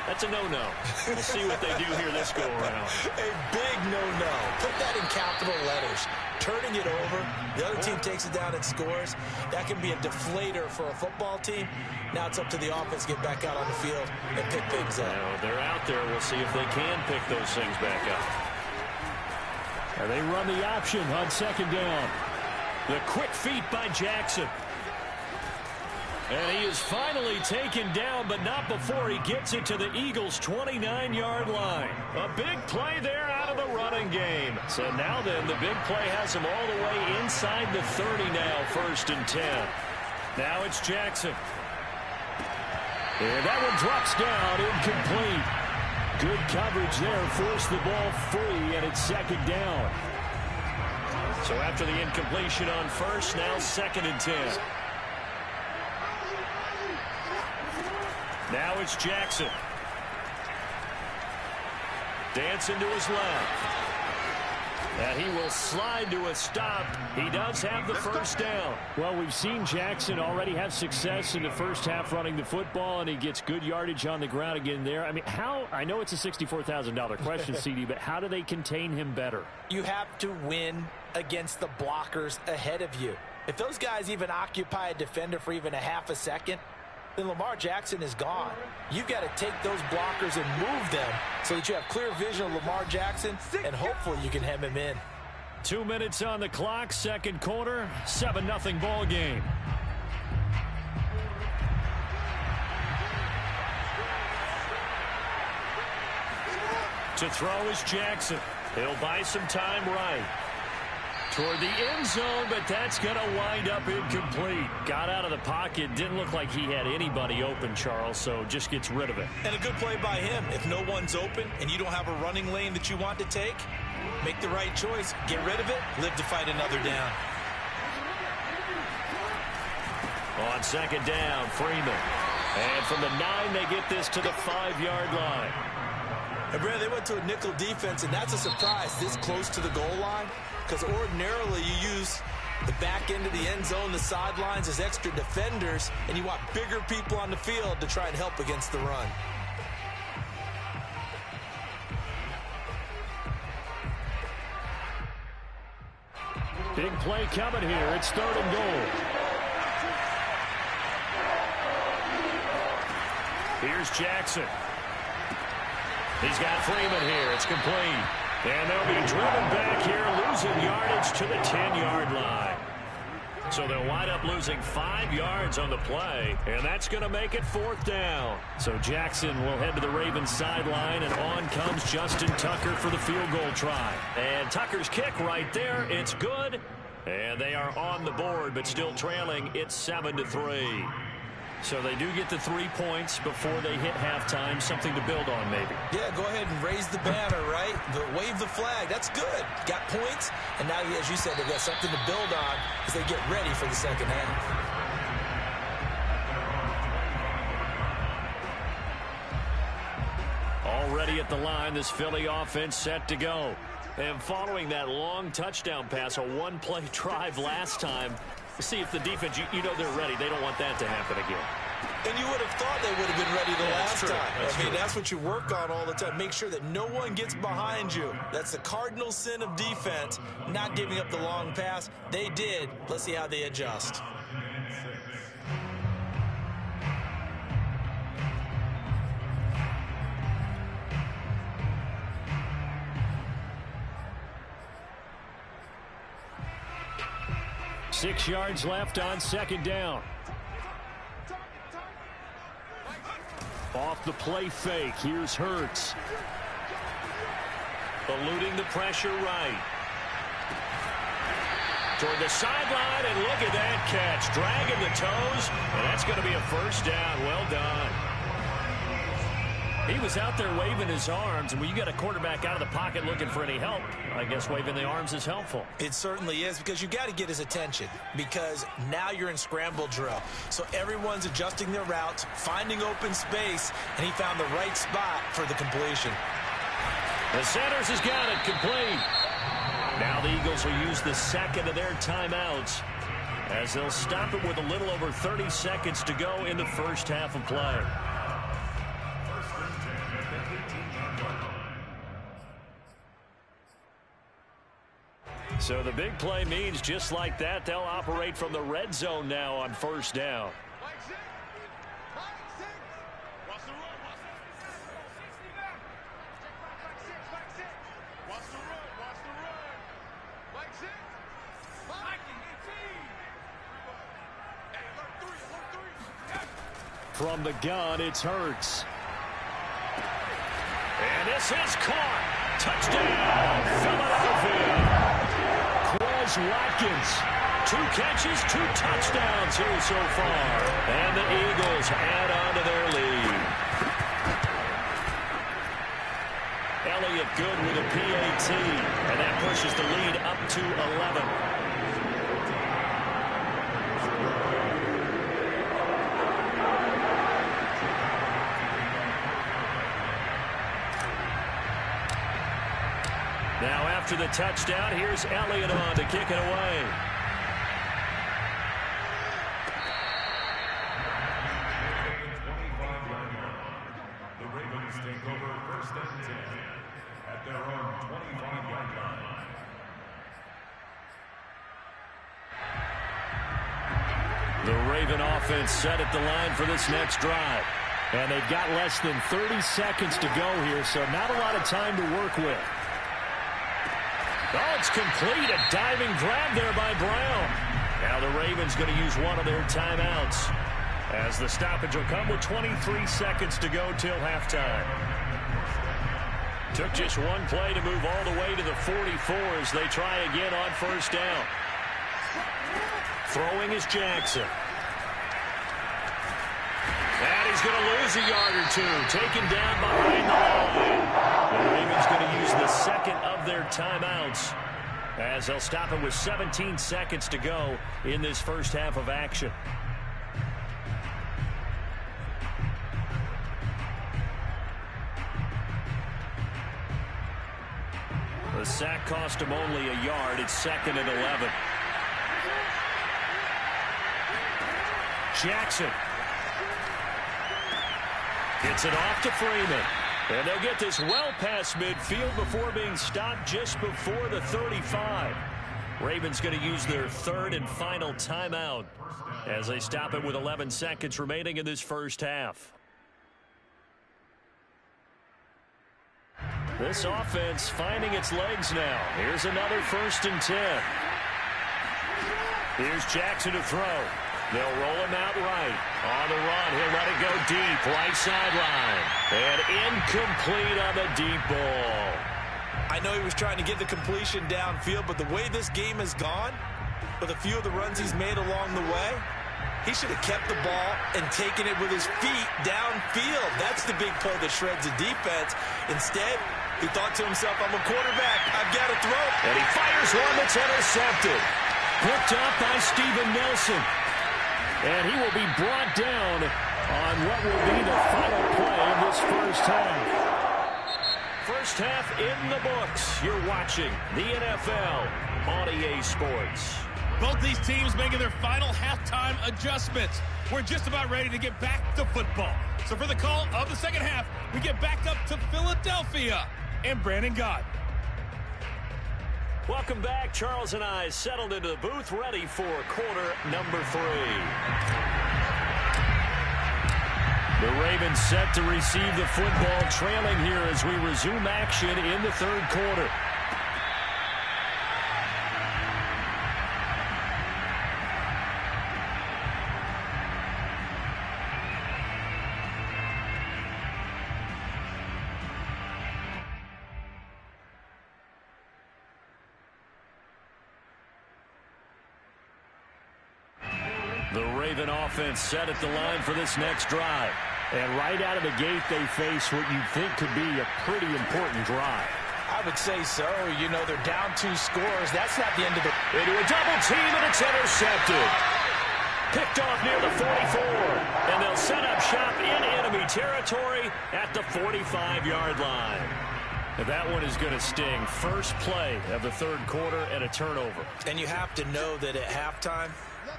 That's a no-no. We'll see what they do here this go-around. A big no-no. Put that in capital letters. Turning it over. The other team takes it down and scores. That can be a deflator for a football team. Now it's up to the offense to get back out on the field and pick things up. Now they're out there. We'll see if they can pick those things back up. And they run the option on second down. The quick feet by Jackson. And he is finally taken down, but not before he gets it to the Eagles' 29-yard line. A big play there out of the running game. So now then, the big play has him all the way inside the 30 now, 1st and 10. Now it's Jackson. And that one drops down, incomplete. Good coverage there, forced the ball free, and it's second down. So after the incompletion on first, now 2nd and 10. Now it's Jackson. Dancing to his left. And he will slide to a stop. He does have the first down. Well, we've seen Jackson already have success in the first half running the football, and he gets good yardage on the ground again there. I mean, I know it's a $64,000 question, CD, but how do they contain him better? You have to win against the blockers ahead of you. If those guys even occupy a defender for even a half a second, then Lamar Jackson is gone. You've got to take those blockers and move them so that you have clear vision of Lamar Jackson, and hopefully you can hem him in. 2 minutes on the clock, second quarter, 7-0 ball game. To throw is Jackson. He'll buy some time right. Toward the end zone, but that's going to wind up incomplete. Got out of the pocket. Didn't look like he had anybody open, Charles, so just gets rid of it. And a good play by him. If no one's open and you don't have a running lane that you want to take, make the right choice. Get rid of it. Live to fight another down. On second down, Freeman. And from the 9, they get this to the 5-yard line. And Brad, they went to a nickel defense, and that's a surprise this close to the goal line. Because ordinarily you use the back end of the end zone, the sidelines as extra defenders, and you want bigger people on the field to try and help against the run. Big play coming here. It's 3rd and goal. Here's Jackson. He's got Freeman here. It's complete. And they'll be driven back here, losing yardage to the 10-yard line. So they'll wind up losing 5 yards on the play, and that's going to make it 4th down. So Jackson will head to the Ravens sideline, and on comes Justin Tucker for the field goal try. And Tucker's kick right there. It's good. And they are on the board, but still trailing. It's 7-3. So they do get the 3 points before they hit halftime. Something to build on, maybe. Yeah, go ahead and raise the banner, right? Wave the flag. That's good. Got points. And now, as you said, they've got something to build on as they get ready for the second half. Already at the line, this Philly offense set to go. And following that long touchdown pass, a one-play drive last time, see if the defense, you know they're ready. They don't want that to happen again. And you would have thought they would have been ready the last time. That's what you work on all the time. Make sure that no one gets behind you. That's the cardinal sin of defense, not giving up the long pass. They did. Let's see how they adjust. Six yards left on second down. Off the play fake. Here's Hurts. Eluding the pressure right. toward the sideline, and look at that catch. Dragging the toes, and that's going to be a first down. Well done. He was out there waving his arms, and when you got a quarterback out of the pocket looking for any help, I guess waving the arms is helpful. It certainly is, because you got to get his attention, because now you're in scramble drill. So everyone's adjusting their routes, finding open space, and he found the right spot for the completion. The Sanders has got it complete. Now the Eagles will use the second of their timeouts as they'll stop it with a little over 30 seconds to go in the first half of play. So the big play means just like that, they'll operate from the red zone now on first down. From the gun, it's Hurts. And this is caught. Touchdown, Philadelphia. Quez Watkins. 2 catches, 2 touchdowns here so far. And the Eagles add on to their lead. Elliott good with a PAT. And that pushes the lead up to 11. Now after the touchdown, here's Elliott on to kick it away. The Ravens take over first and 10 at their own 25-yard line. The Raven offense set at the line for this next drive. And they've got less than 30 seconds to go here, so not a lot of time to work with. Oh, it's complete. A diving grab there by Brown. Now the Ravens going to use one of their timeouts as the stoppage will come with 23 seconds to go till halftime. Took just one play to move all the way to the 44 as they try again on first down. Throwing is Jackson. And he's going to lose a yard or two. Taken down behind the line. The Ravens going to use the second of their timeouts as they'll stop it with 17 seconds to go in this first half of action. The sack cost him only a yard. It's 2nd and 11. Jackson gets it off to Freeman. And they'll get this well past midfield before being stopped just before the 35. Ravens going to use their third and final timeout as they stop it with 11 seconds remaining in this first half. This offense finding its legs now. Here's another 1st and 10. Here's Jackson to throw. They'll roll him out right. On the run, he'll let it go deep, right sideline. And incomplete on the deep ball. I know he was trying to get the completion downfield, but the way this game has gone, with a few of the runs he's made along the way, he should have kept the ball and taken it with his feet downfield. That's the big play that shreds the defense. Instead, he thought to himself, I'm a quarterback, I've got to throw. And he fires one that's intercepted. Picked up by Steven Nelson. And he will be brought down on what will be the final play of this first half. First half in the books. You're watching the NFL on EA Sports. Both these teams making their final halftime adjustments. We're just about ready to get back to football. So for the call of the second half, we get back up to Philadelphia and Brandon Gaudin. Welcome back. Charles and I settled into the booth, ready for quarter number 3. The Ravens set to receive the football, trailing here as we resume action in the third quarter. The Raven offense set at the line for this next drive. And right out of the gate, they face what you'd think could be a pretty important drive. I would say so. You know, they're down 2 scores. That's not the end of the... Into a double team, and it's intercepted. Picked off near the 44. And they'll set up shop in enemy territory at the 45-yard line. And that one is going to sting. First play of the third quarter and a turnover. And you have to know that at halftime,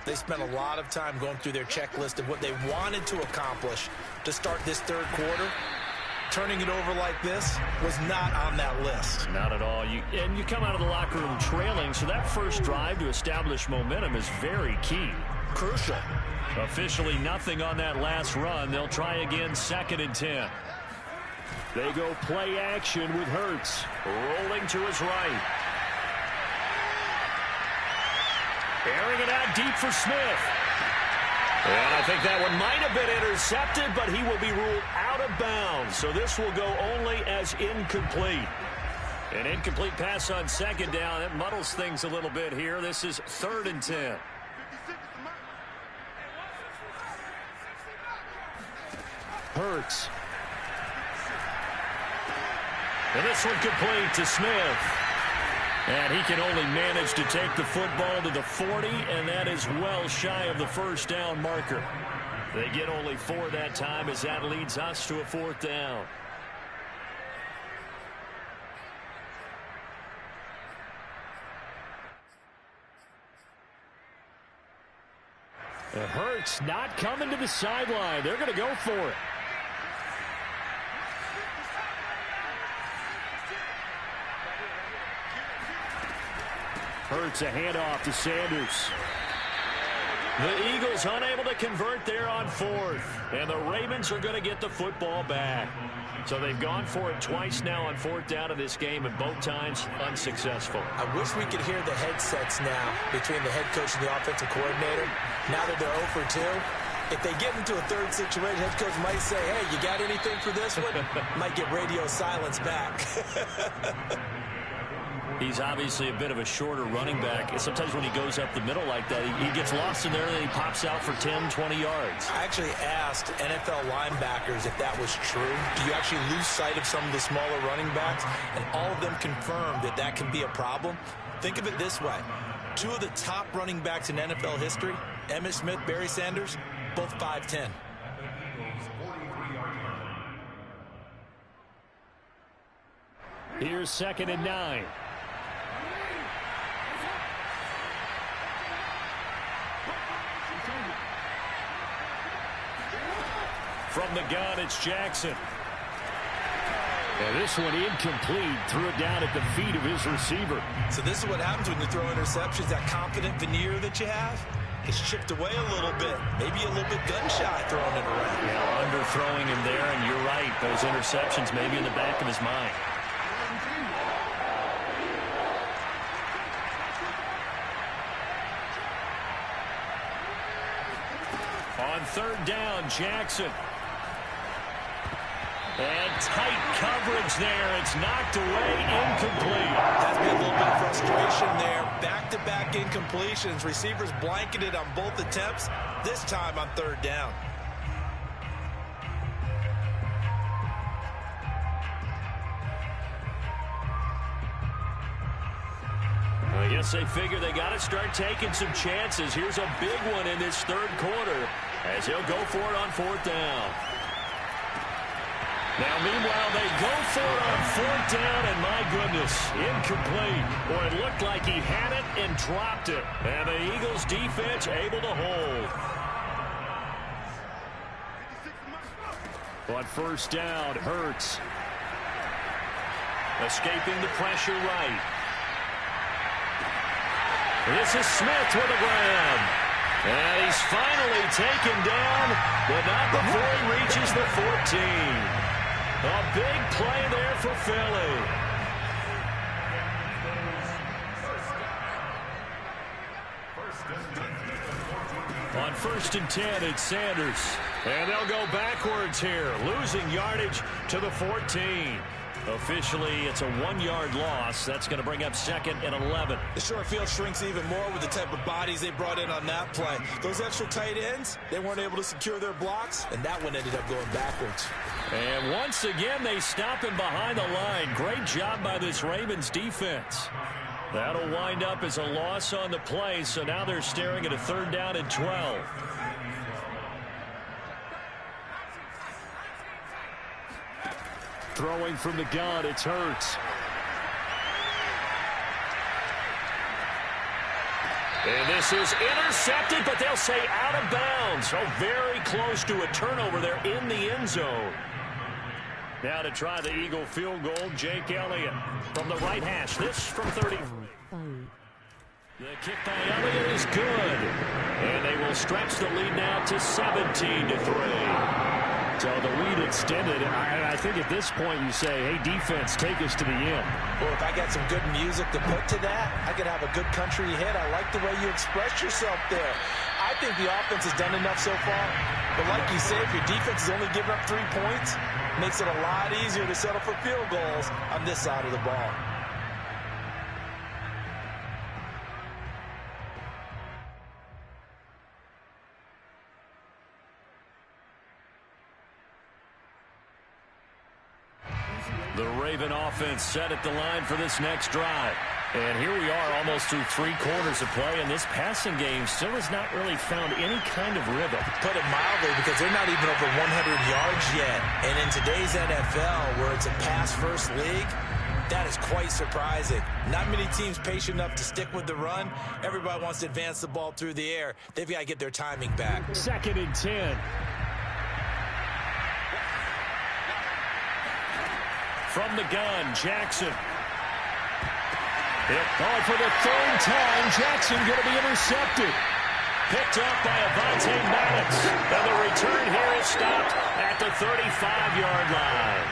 they spent a lot of time going through their checklist of what they wanted to accomplish to start this third quarter. Turning it over like this was not on that list. Not at all. You come out of the locker room trailing, so that first drive to establish momentum is very key. Crucial. Officially nothing on that last run. They'll try again, 2nd and 10. They go play action with Hurts. Rolling to his right. Airing it out deep for Smith. And I think that one might have been intercepted, but he will be ruled out of bounds. So this will go only as incomplete. An incomplete pass on 2nd down. That muddles things a little bit here. This is 3rd and 10. Hurts. And this one complete to Smith. And he can only manage to take the football to the 40, and that is well shy of the first down marker. They get only 4 that time as that leads us to a 4th down. Hurts not coming to the sideline. They're going to go for it. Hurts a handoff to Sanders. The Eagles unable to convert there on 4th. And the Ravens are going to get the football back. So they've gone for it twice now on 4th down in this game, and both times unsuccessful. I wish we could hear the headsets now between the head coach and the offensive coordinator. Now that they're 0 for 2, if they get into a third situation, head coach might say, hey, you got anything for this one? Might get radio silence back. He's obviously a bit of a shorter running back. And sometimes when he goes up the middle like that, he gets lost in there and then he pops out for 10, 20 yards. I actually asked NFL linebackers if that was true. Do you actually lose sight of some of the smaller running backs? And all of them confirmed that that can be a problem. Think of it this way. 2 of the top running backs in NFL history, Emmitt Smith, Barry Sanders, both 5'10". Here's 2nd and 9. From the gun, it's Jackson. And this one incomplete. Threw it down at the feet of his receiver. So this is what happens when you throw interceptions. That confident veneer that you have is chipped away a little bit. Maybe a little bit gun-shy throwing it around. Yeah, underthrowing him there, and you're right. Those interceptions may be in the back of his mind. On 3rd down, Jackson. And tight coverage there. It's knocked away, incomplete. Has been a little bit of frustration there. Back-to-back incompletions. Receivers blanketed on both attempts, this time on 3rd down. I guess they figure they got to start taking some chances. Here's a big one in this third quarter as he'll go for it on 4th down. Now, meanwhile, they go for it on 4th down, and my goodness, incomplete. Or it looked like he had it and dropped it. And the Eagles defense able to hold. On 1st down, Hurts. Escaping the pressure right. This is Smith with a grab. And he's finally taken down, but not before he reaches the 14. A big play there for Philly. On 1st and 10, it's Sanders. And they'll go backwards here, losing yardage to the 14. Officially, it's a 1-yard loss. That's going to bring up 2nd and 11. The short field shrinks even more with the type of bodies they brought in on that play. Those extra tight ends, they weren't able to secure their blocks, and that one ended up going backwards. And once again, they stop him behind the line. Great job by this Ravens defense. That'll wind up as a loss on the play, so now they're staring at a 3rd down and 12. Throwing from the gun, it's Hurts. And this is intercepted, but they'll say out of bounds. So very close to a turnover there in the end zone. Now to try the Eagle field goal, Jake Elliott from the right hash. This from 30. The kick by Elliott is good. And they will stretch the lead now to 17-3. So the lead extended. I think at this point you say, hey, defense, take us to the end. Well, if I got some good music to put to that, I could have a good country hit. I like the way you express yourself there. I think the offense has done enough so far. But like you say, if your defense is only giving up 3 points, it makes it a lot easier to settle for field goals on this side of the ball. The Raven offense set at the line for this next drive. And here we are almost through 3 quarters of play, and this passing game still has not really found any kind of rhythm. Put it mildly, because they're not even over 100 yards yet. And in today's NFL, where it's a pass-first league, that is quite surprising. Not many teams patient enough to stick with the run. Everybody wants to advance the ball through the air. They've got to get their timing back. 2nd and 10. From the gun, Jackson. Going for the 3rd time. Jackson going to be intercepted. Picked up by Avonte Maddox. And the return here is stopped at the 35-yard line.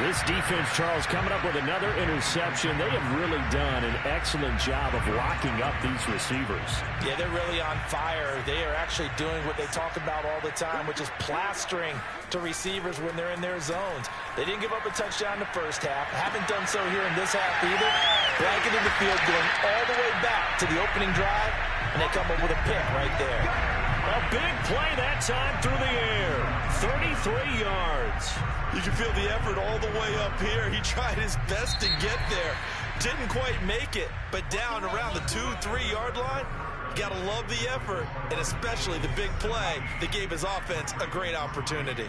This defense, Charles, coming up with another interception. They have really done an excellent job of locking up these receivers. Yeah, they're really on fire. They are actually doing what they talk about all the time, which is plastering to receivers when they're in their zones. They didn't give up a touchdown in the first half. Haven't done so here in this half either. Blanketing the field, going all the way back to the opening drive, and they come up with a pick right there. A big play that time through the air. 33 yards. You can feel the effort all the way up here. He tried his best to get there. Didn't quite make it, but down around the 2-3 yard line, you gotta love the effort, and especially the big play that gave his offense a great opportunity.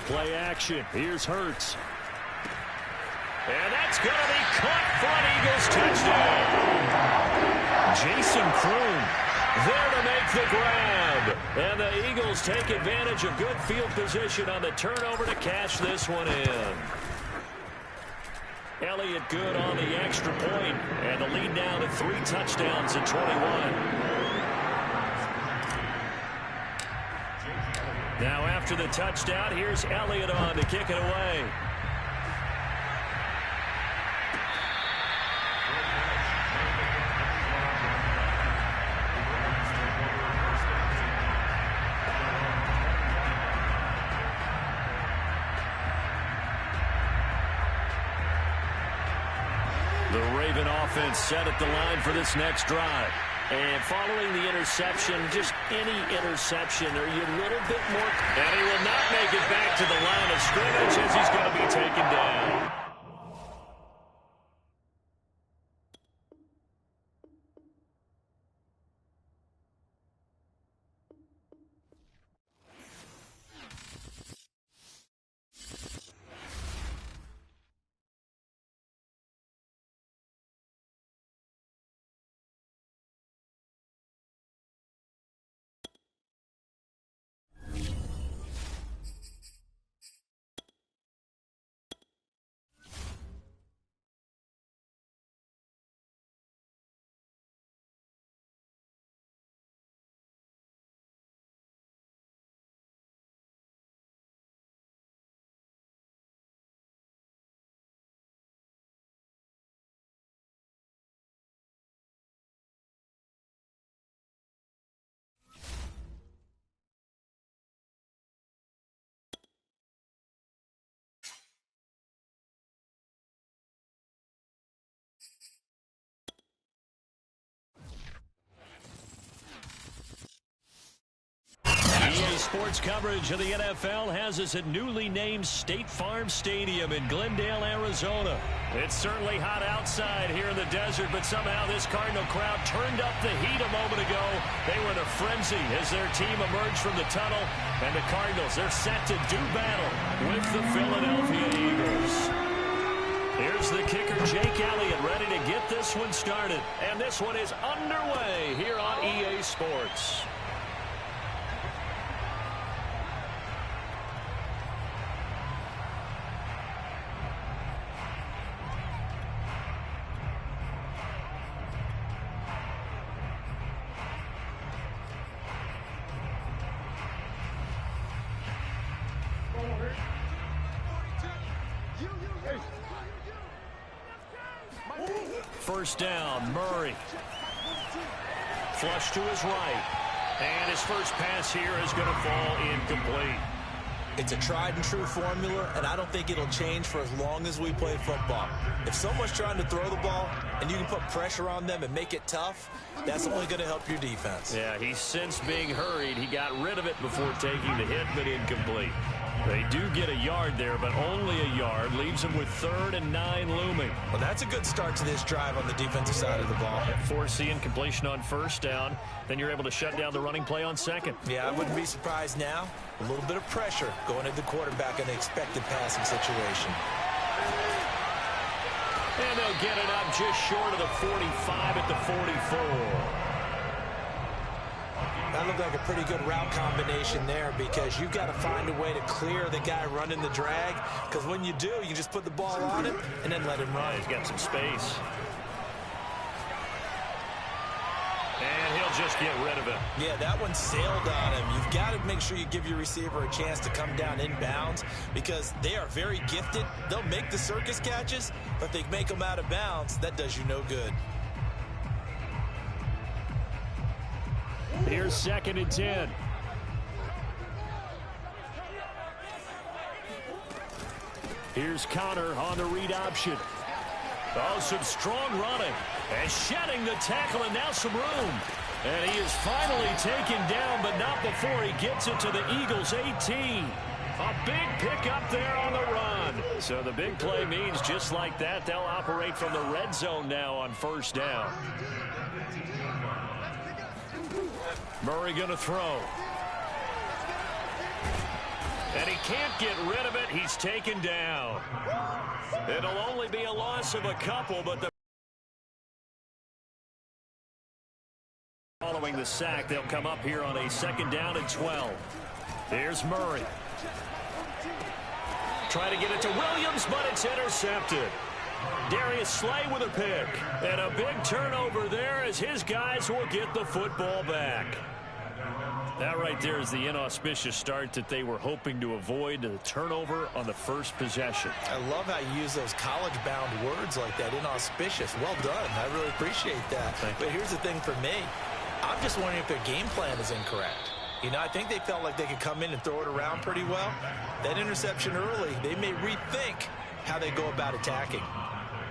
Play action. Here's Hurts. And that's going to be caught for an Eagles touchdown. Jason Kroon there to make the grab. And the Eagles take advantage of good field position on the turnover to cash this one in. Elliott good on the extra point, and the lead now to 3 touchdowns at 21. Now after the touchdown, here's Elliott on to kick it away. The Raven offense set at the line for this next drive. And following the interception, just any interception, are you a little bit more? And he will not make it back to the line of scrimmage as he's going to be taken down. Sports coverage of the NFL has us at newly named State Farm Stadium in Glendale, Arizona. It's certainly hot outside here in the desert, but somehow this Cardinal crowd turned up the heat a moment ago. They were in a frenzy as their team emerged from the tunnel, and the Cardinals, they're set to do battle with the Philadelphia Eagles. Here's the kicker, Jake Elliott, ready to get this one started. And this one is underway here on EA Sports. First down, Murray. Flush to his right. And his first pass here is going to fall incomplete. It's a tried and true formula, and I don't think it'll change for as long as we play football. If someone's trying to throw the ball and you can put pressure on them and make it tough, that's only going to help your defense. Yeah, he sensed being hurried. He got rid of it before taking the hit, but incomplete. They do get a yard there, but only a yard. Leaves them with 3rd and 9 looming. Well, that's a good start to this drive on the defensive side of the ball. Force the incompletion on first down. Then you're able to shut down the running play on second. Yeah, I wouldn't be surprised now. A little bit of pressure going at the quarterback in the expected passing situation. And they'll get it up just short of the 45 at the 44. That looked like a pretty good route combination there because you've got to find a way to clear the guy running the drag, because when you do, you just put the ball on him and then let him run. Yeah, he's got some space. And he'll just get rid of it. Yeah, that one sailed on him. You've got to make sure you give your receiver a chance to come down inbounds because they are very gifted. They'll make the circus catches, but if they make them out of bounds, that does you no good. Here's 2nd and 10. Here's Connor on the read option. Oh, some strong running. And shedding the tackle, and now some room. And he is finally taken down, but not before he gets it to the Eagles' 18. A big pickup there on the run. So the big play means just like that, they'll operate from the red zone now on first down. Murray going to throw. And he can't get rid of it. He's taken down. It'll only be a loss of a couple, but the following the sack, they'll come up here on a 2nd down and 12. Here's Murray. Trying to get it to Williams, but it's intercepted. Darius Slay with a pick. And a big turnover there as his guys will get the football back. That right there is the inauspicious start that they were hoping to avoid, the turnover on the first possession. I love how you use those college-bound words like that, inauspicious. Well done. I really appreciate that. But here's the thing for me. I'm just wondering if their game plan is incorrect. You know, I think they felt like they could come in and throw it around pretty well. That interception early, they may rethink how they go about attacking.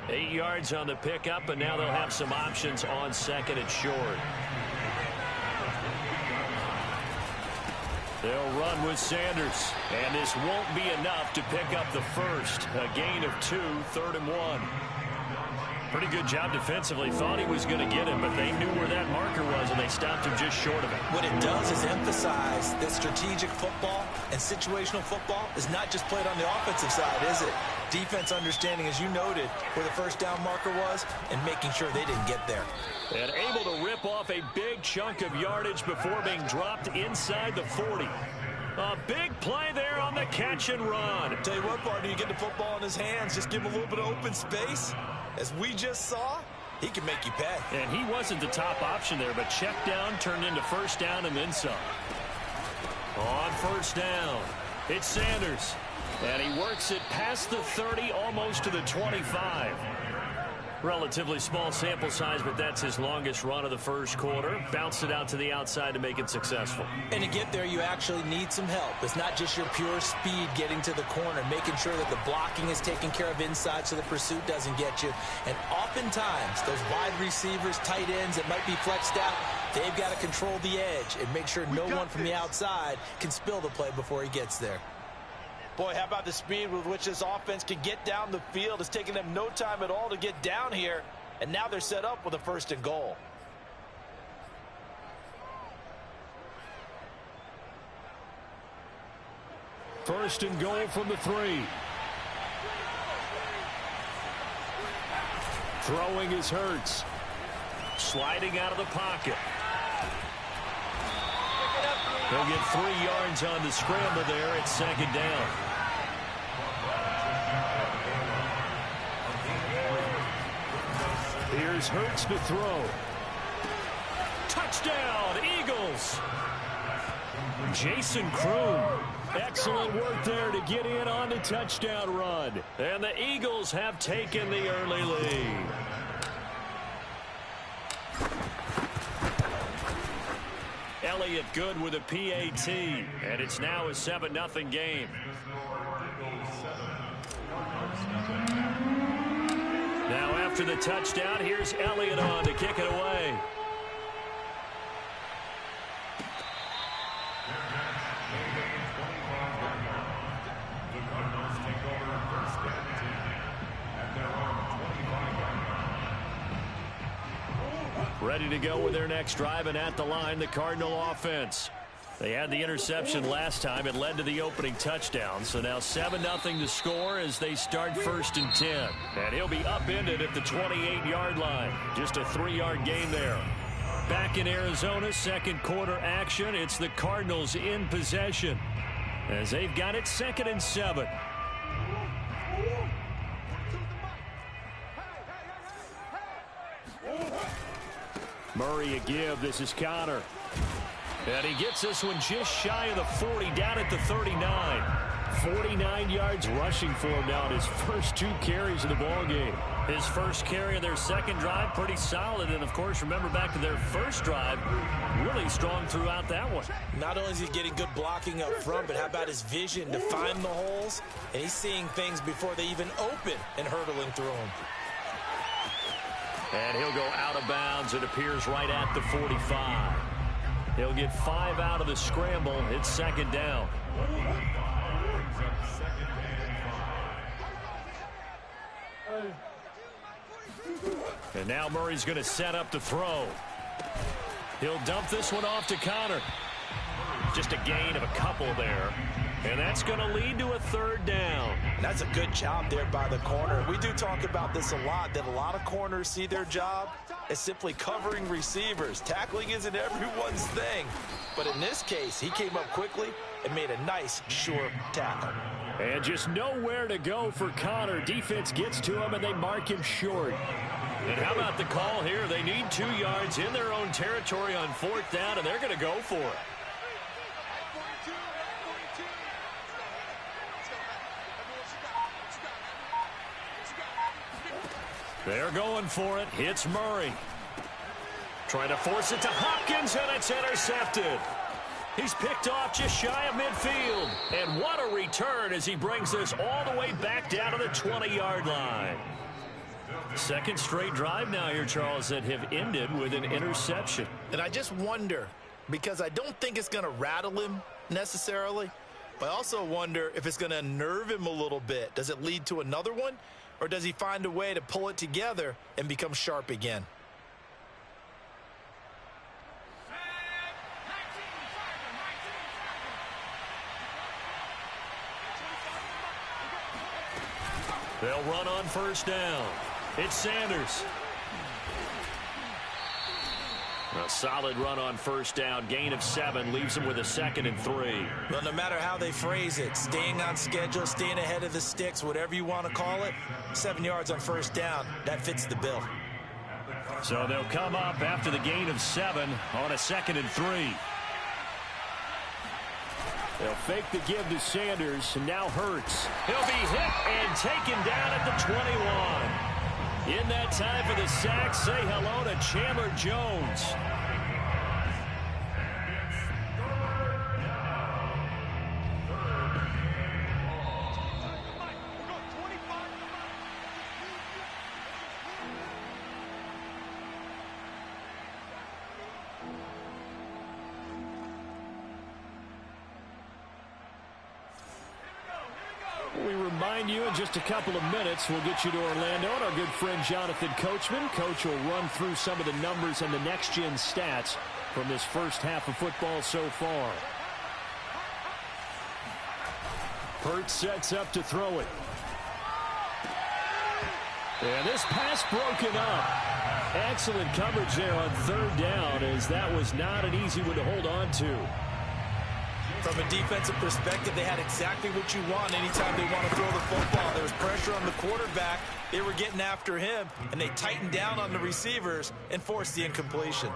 8 yards on the pickup, and now they'll have some options on 2nd and short. They'll run with Sanders, and this won't be enough to pick up the first. A gain of 2, 3rd and 1. Pretty good job defensively. Thought he was going to get him, but they knew where that marker was, and they stopped him just short of it. What it does is emphasize that strategic football and situational football is not just played on the offensive side, is it? Defense understanding, as you noted, where the first down marker was and making sure they didn't get there. And able to rip off a big chunk of yardage before being dropped inside the 40. A big play there on the catch and run. Tell you what, partner, you get the football in his hands, just give him a little bit of open space. As we just saw, he can make you pay. And he wasn't the top option there, but check down turned into first down and then some. On first down, it's Sanders. And he works it past the 30, almost to the 25. Relatively small sample size, but that's his longest run of the first quarter. Bounced it out to the outside to make it successful. And to get there, you actually need some help. It's not just your pure speed getting to the corner, making sure that the blocking is taken care of inside so the pursuit doesn't get you. And oftentimes, those wide receivers, tight ends that might be flexed out, They've got to control the edge and make sure no one from the outside can spill the play before he gets there. Boy, how about the speed with which this offense can get down the field? It's taking them no time at all to get down here, and now they're set up with a 1st and goal. First and goal from the 3. Throwing is Hurts. Sliding out of the pocket. He'll get 3 yards on the scramble there. It's 2nd down. Here's Hurts to throw. Touchdown, Eagles. Jason Kroon. Excellent work there to get in on the touchdown run. And the Eagles have taken the early lead. Elliott good with a PAT. And it's now a 7-0 game. Now after the touchdown, here's Elliott on to kick it away. Ready to go with their next drive, and at the line, the Cardinal offense. They had the interception last time. It led to the opening touchdown. So now 7-0 to score as they start 1st and 10. And he'll be upended at the 28-yard line. Just a 3-yard gain there. Back in Arizona, 2nd quarter action. It's the Cardinals in possession as they've got it 2nd and 7. Murray a give. This is Connor. And he gets this one just shy of the 40, down at the 39. 49 yards rushing for him now in his first 2 carries of the ballgame. His first carry of their 2nd drive, pretty solid. And, of course, remember back to their 1st drive, really strong throughout that one. Not only is he getting good blocking up front, but how about his vision to find the holes? And he's seeing things before they even open and hurdling through them. And he'll go out of bounds. It appears right at the 45. He'll get 5 out of the scramble. It's 2nd down. And now Murray's going to set up to throw. He'll dump this one off to Connor. Just a gain of a couple there. And that's going to lead to a 3rd down. That's a good job there by the corner. We do talk about this a lot, that a lot of corners see their job as simply covering receivers. Tackling isn't everyone's thing. But in this case, he came up quickly and made a nice, sure tackle. And just nowhere to go for Connor. Defense gets to him, and they mark him short. And how about the call here? They need 2 yards in their own territory on 4th down, and they're going to go for it. They're going for it. It's Murray. Trying to force it to Hopkins, and it's intercepted. He's picked off just shy of midfield. And what a return as he brings this all the way back down to the 20-yard line. 2nd straight drive now here, Charles, that have ended with an interception. And I just wonder, because I don't think it's going to rattle him necessarily, but I also wonder if it's going to unnerve him a little bit. Does it lead to another one? Or does he find a way to pull it together and become sharp again? They'll run on 1st down. It's Sanders. A solid run on 1st down. Gain of 7 leaves them with a 2nd and 3. Well, no matter how they phrase it, staying on schedule, staying ahead of the sticks, whatever you want to call it, 7 yards on 1st down, that fits the bill. So they'll come up after the gain of 7 on a 2nd and 3. They'll fake the give to Sanders, and now Hurts. He'll be hit and taken down at the 21. In that time for the sack, say hello to Chandler Jones. remind you, in just a couple of minutes, we'll get you to Orlando and our good friend Jonathan Coachman. Coach will run through some of the numbers and the next-gen stats from this first half of football so far. Hurts sets up to throw it. And this pass broken up. Excellent coverage there on third down, as that was not an easy one to hold on to. From a defensive perspective, they had exactly what you want anytime they want to throw the football. There was pressure on the quarterback. They were getting after him, and they tightened down on the receivers and forced the incompletion.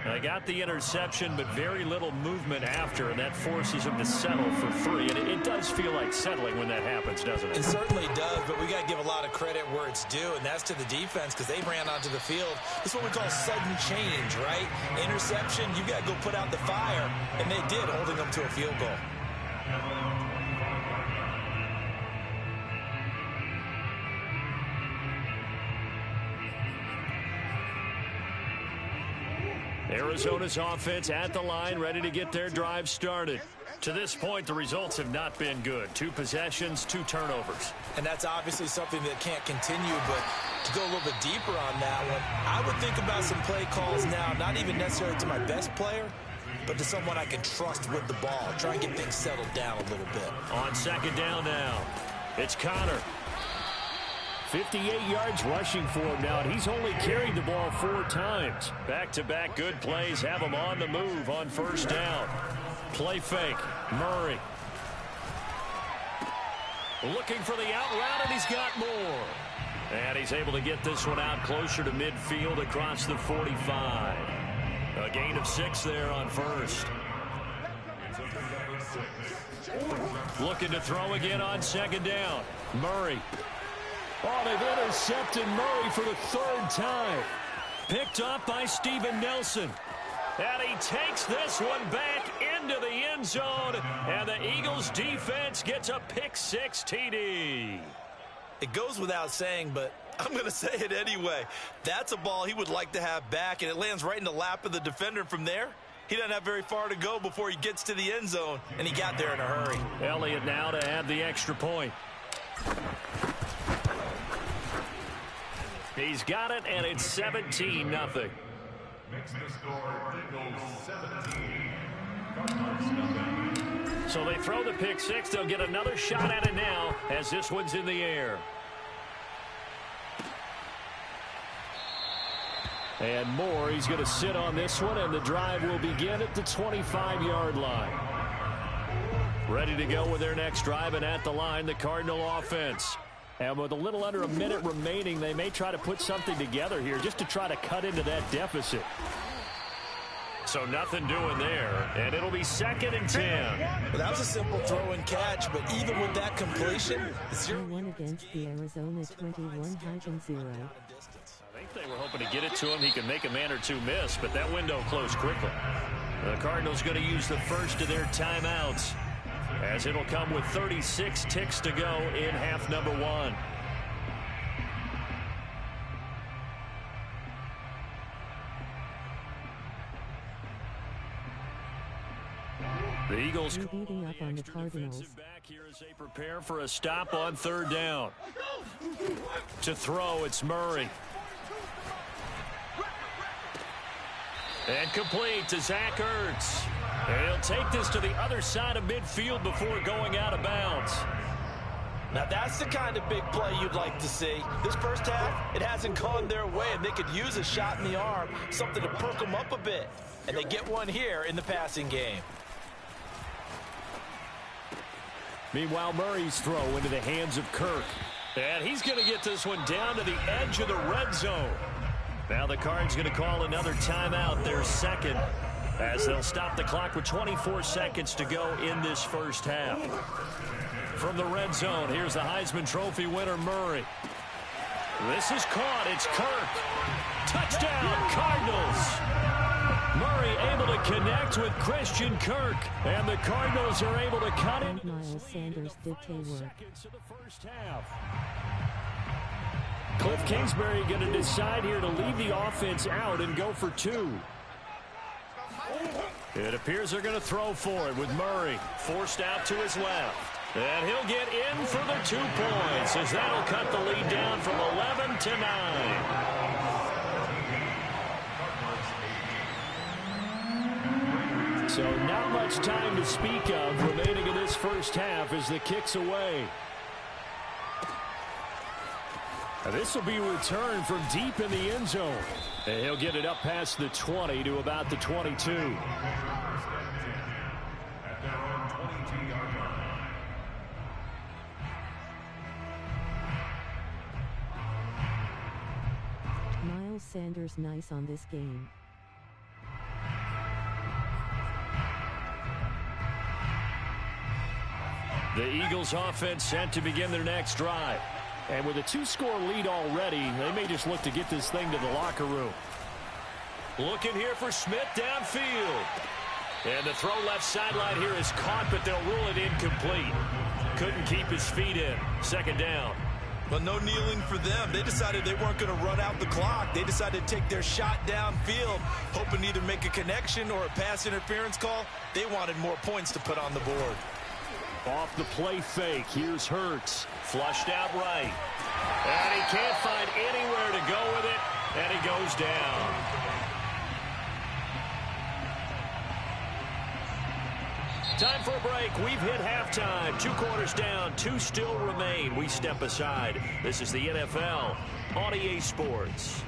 They got the interception, but very little movement after, and that forces them to settle for 3. And it does feel like settling when that happens, doesn't it? It certainly does, but we got to give a lot of credit where it's due, and that's to the defense, because they ran onto the field. This is what we call sudden change, right? Interception, you got to go put out the fire, and they did, holding them to a field goal. Arizona's offense at the line, ready to get their drive started. To this point, the results have not been good. 2 possessions, 2 turnovers. And that's obviously something that can't continue, but to go a little bit deeper on that one, I would think about some play calls now, not even necessarily to my best player, but to someone I can trust with the ball. Try and get things settled down a little bit. On second down now, it's Connor. 58 yards rushing for him now, and he's only carried the ball 4 times. Back-to-back good plays have him on the move on first down. Play fake, Murray. Looking for the out route, and he's got more. And he's able to get this one out closer to midfield across the 45. A gain of 6 there on first. Looking to throw again on second down. Murray. Oh, they've intercepted Murray for the 3rd time. Picked up by Steven Nelson. And he takes this one back into the end zone. And the Eagles defense gets a pick-6 TD. It goes without saying, but I'm going to say it anyway. That's a ball he would like to have back, and it lands right in the lap of the defender from there. He doesn't have very far to go before he gets to the end zone, and he got there in a hurry. Elliott now to add the extra point. He's got it, and it's 17-0. Makes the score Eagles 17, Cardinals nothing. So they throw the pick-6. They'll get another shot at it now as this one's in the air. And Moore, he's going to sit on this one, and the drive will begin at the 25-yard line. Ready to go with their next drive, and at the line, the Cardinal offense. And with a little under a minute remaining, they may try to put something together here just to try to cut into that deficit. So nothing doing there, and it'll be 2nd and 10. Well, that was a simple throw and catch, but even with that completion, 0-1 against the Arizona 21-0. I think they were hoping to get it to him. He could make a man or 2 miss, but that window closed quickly. The Cardinals going to use the first of their timeouts, as it'll come with 36 ticks to go in half number 1. The Eagles beating up on the Cardinals. Back here as they prepare for a stop on 3rd down. To throw, it's Murray. And complete to Zach Ertz. And he'll take this to the other side of midfield before going out of bounds. Now that's the kind of big play you'd like to see. This first half, it hasn't gone their way, and they could use a shot in the arm, something to perk them up a bit. And they get one here in the passing game. Meanwhile, Murray's throw into the hands of Kirk. And he's going to get this one down to the edge of the red zone. Now the Cards going to call another timeout, their 2nd, as they'll stop the clock with 24 seconds to go in this first half. From the red zone, here's the Heisman Trophy winner, Murray. This is caught. It's Kirk. Touchdown, Cardinals. Murray able to connect with Christian Kirk, and the Cardinals are able to cut it. Miles Sanders did work. Cliff Kingsbury going to decide here to leave the offense out and go for 2. It appears they're going to throw for it with Murray forced out to his left. And he'll get in for the 2 points, as that'll cut the lead down from 11 to 9. So not much time to speak of remaining in this first half as the kick's away. Now this will be returned from deep in the end zone. And he'll get it up past the 20 to about the 22. Miles Sanders nice on this game. The Eagles offense set to begin their next drive. And with a 2-score lead already, they may just look to get this thing to the locker room. Looking here for Smith downfield. And the throw left sideline here is caught, but they'll rule it incomplete. Couldn't keep his feet in. Second down. But no kneeling for them. They decided they weren't going to run out the clock. They decided to take their shot downfield, hoping to either make a connection or a pass interference call. They wanted more points to put on the board. Off the play fake, here's Hurts. Flushed out right. And he can't find anywhere to go with it, and he goes down. Time for a break. We've hit halftime. 2 quarters down, 2 still remain. We step aside. This is the NFL on EA Sports.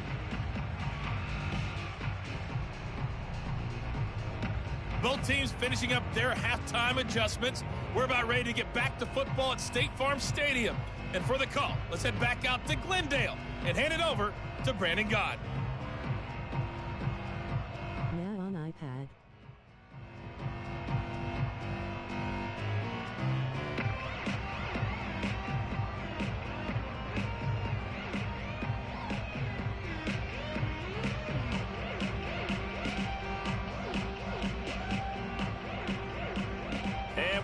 Both teams finishing up their halftime adjustments. We're about ready to get back to football at State Farm Stadium. And for the call, let's head back out to Glendale and hand it over to Brandon Gaudin. Now on iPad.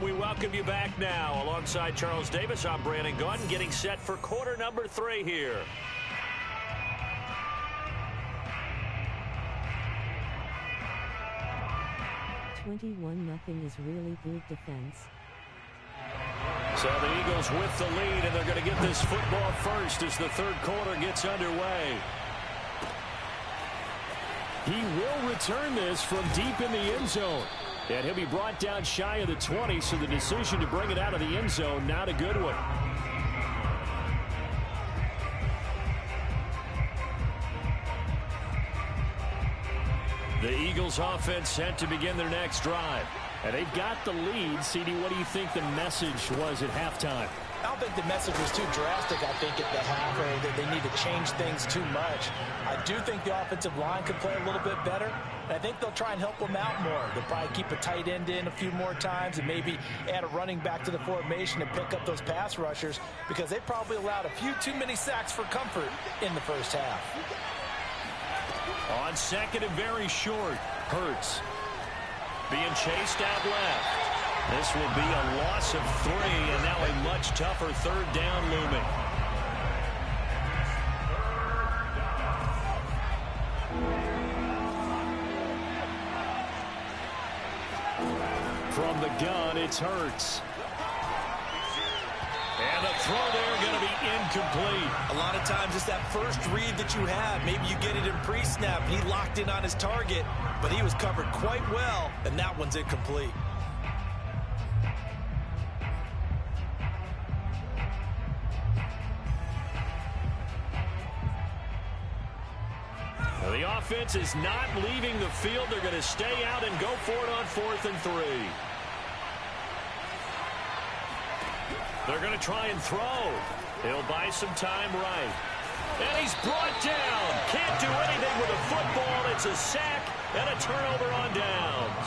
We welcome you back now. Alongside Charles Davis, I'm Brandon Gaudin, getting set for quarter number 3 here. "21-0 is really good defense." So the Eagles with the lead, and they're going to get this football first as the third quarter gets underway. He will return this from deep in the end zone. And he'll be brought down shy of the 20, so the decision to bring it out of the end zone, not a good one. The Eagles offense set to begin their next drive. And they've got the lead. CD, what do you think the message was at halftime? I don't think the message was too drastic, I think, at the half, or that they need to change things too much. I do think the offensive line could play a little bit better, and I think they'll try and help them out more. They'll probably keep a tight end in a few more times and maybe add a running back to the formation and pick up those pass rushers, because they probably allowed a few too many sacks for comfort in the first half. On second and very short, Hurts being chased out left. This will be a loss of 3, and now a much tougher third down looming. From the gun, it's Hurts. And the throw there going to be incomplete. A lot of times it's that first read that you have. Maybe you get it in pre-snap. He locked in on his target, but he was covered quite well, and that one's incomplete. The offense is not leaving the field. They're going to stay out and go for it on 4th and 3. They're going to try and throw. He'll buy some time right. And he's brought down. Can't do anything with a football. It's a sack and a turnover on downs.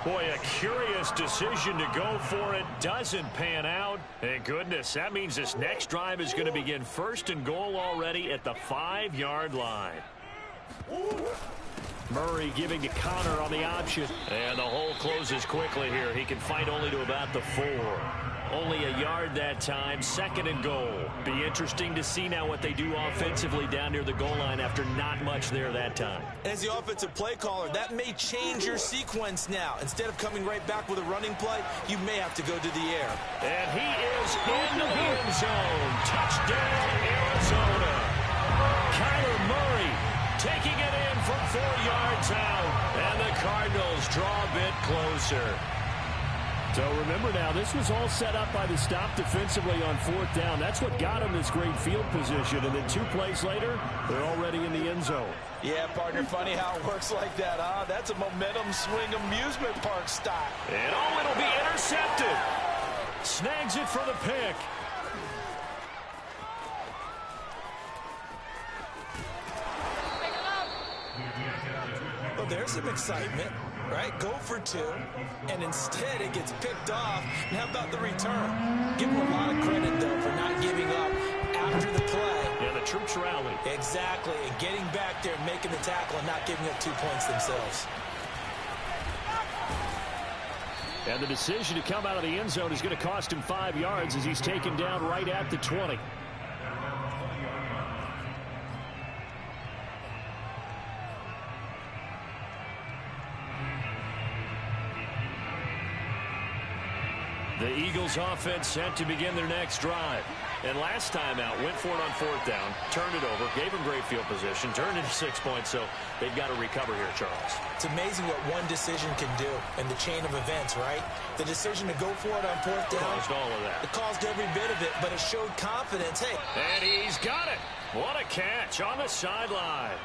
Boy, a curious decision to go for it. Doesn't pan out. Thank goodness. That means this next drive is going to begin 1st and goal already at the 5-yard line. Murray giving to Connor on the option. And the hole closes quickly here. He can fight only to about the 4. Only a yard that time, 2nd and goal. Be interesting to see now what they do offensively down near the goal line after not much there that time. As the offensive play caller, that may change your sequence now. Instead of coming right back with a running play, you may have to go to the air. And he is into the end zone. Touchdown, Arizona. Kyler Murray taking it in from 4 yards out. And the Cardinals draw a bit closer. So remember now, this was all set up by the stop defensively on 4th down. That's what got them this great field position. And then 2 plays later, they're already in the end zone. Yeah, partner, funny how it works like that, huh? That's a momentum swing amusement park style. And oh, it'll be intercepted. Snags it for the pick. Well, there's some excitement. Right, go for 2, and instead it gets picked off. And how about the return? Give them a lot of credit, though, for not giving up after the play. Yeah, the troops rallied. Exactly, and getting back there and making the tackle and not giving up 2 points themselves. And the decision to come out of the end zone is going to cost him 5 yards as he's taken down right at the 20. The Eagles offense set to begin their next drive. And last time out, went for it on 4th down, turned it over, gave them great field position, turned into 6 points, so they've got to recover here, Charles. It's amazing what one decision can do in the chain of events, right? The decision to go for it on 4th down. Caused all of that. It caused every bit of it, but it showed confidence. Hey. And he's got it. What a catch on the sideline.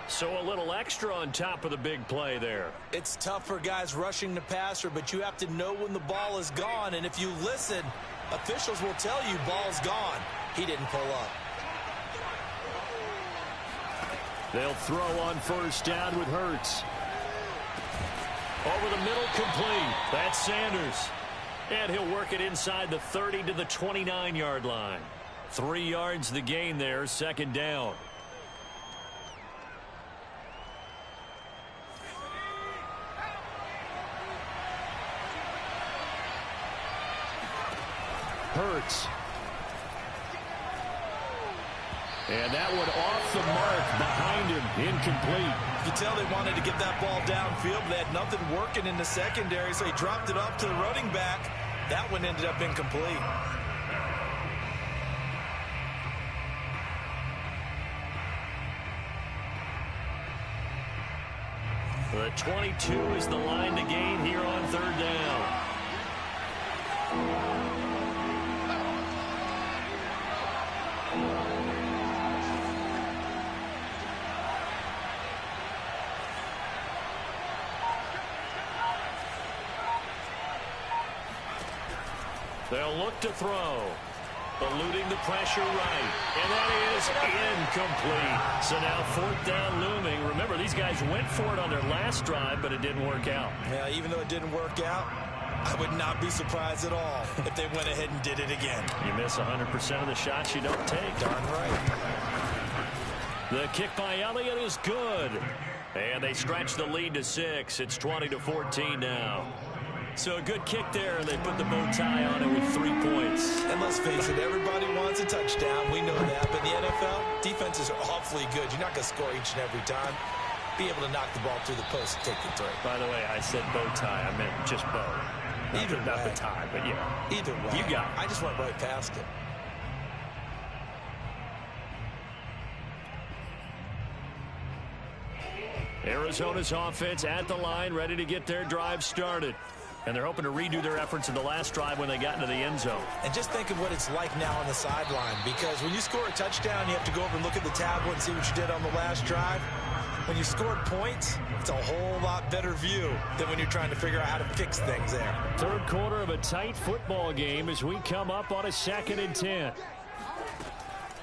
So a little extra on top of the big play there. It's tough for guys rushing the passer, but you have to know when the ball is gone. And if you listen, officials will tell you ball's gone. He didn't pull up. They'll throw on 1st down with Hurts. Over the middle, complete. That's Sanders. And he'll work it inside the 30 to the 29-yard line. 3 yards the gain there, 2nd down. Hurts. And that one off the mark behind him, incomplete. You tell they wanted to get that ball downfield, but they had nothing working in the secondary, so he dropped it off to the running back. That one ended up incomplete. The 22 is the line to gain here on 3rd down. They'll look to throw. Eluding the pressure right. And that is incomplete. So now 4th down looming. Remember, these guys went for it on their last drive, but it didn't work out. Yeah, even though it didn't work out, I would not be surprised at all if they went ahead and did it again. You miss 100% of the shots you don't take. Darn right. The kick by Elliott is good. And they stretch the lead to 6. It's 20-14 now. So a good kick there, and they put the bow tie on it with 3 points. And let's face it, everybody wants a touchdown. We know that. But in the NFL, defenses are awfully good. You're not going to score each and every time. Be able to knock the ball through the post and take the three. By the way, I said bow tie. I meant just bow. Either not way. the tie, but yeah. Either way. You got it. I just went right past it. Arizona's offense at the line, ready to get their drive started. And they're hoping to redo their efforts in the last drive when they got into the end zone. And just think of what it's like now on the sideline, because when you score a touchdown, you have to go over and look at the tablet and see what you did on the last drive. When you scored points, it's a whole lot better view than when you're trying to figure out how to fix things there. 3rd quarter of a tight football game as we come up on a 2nd and 10.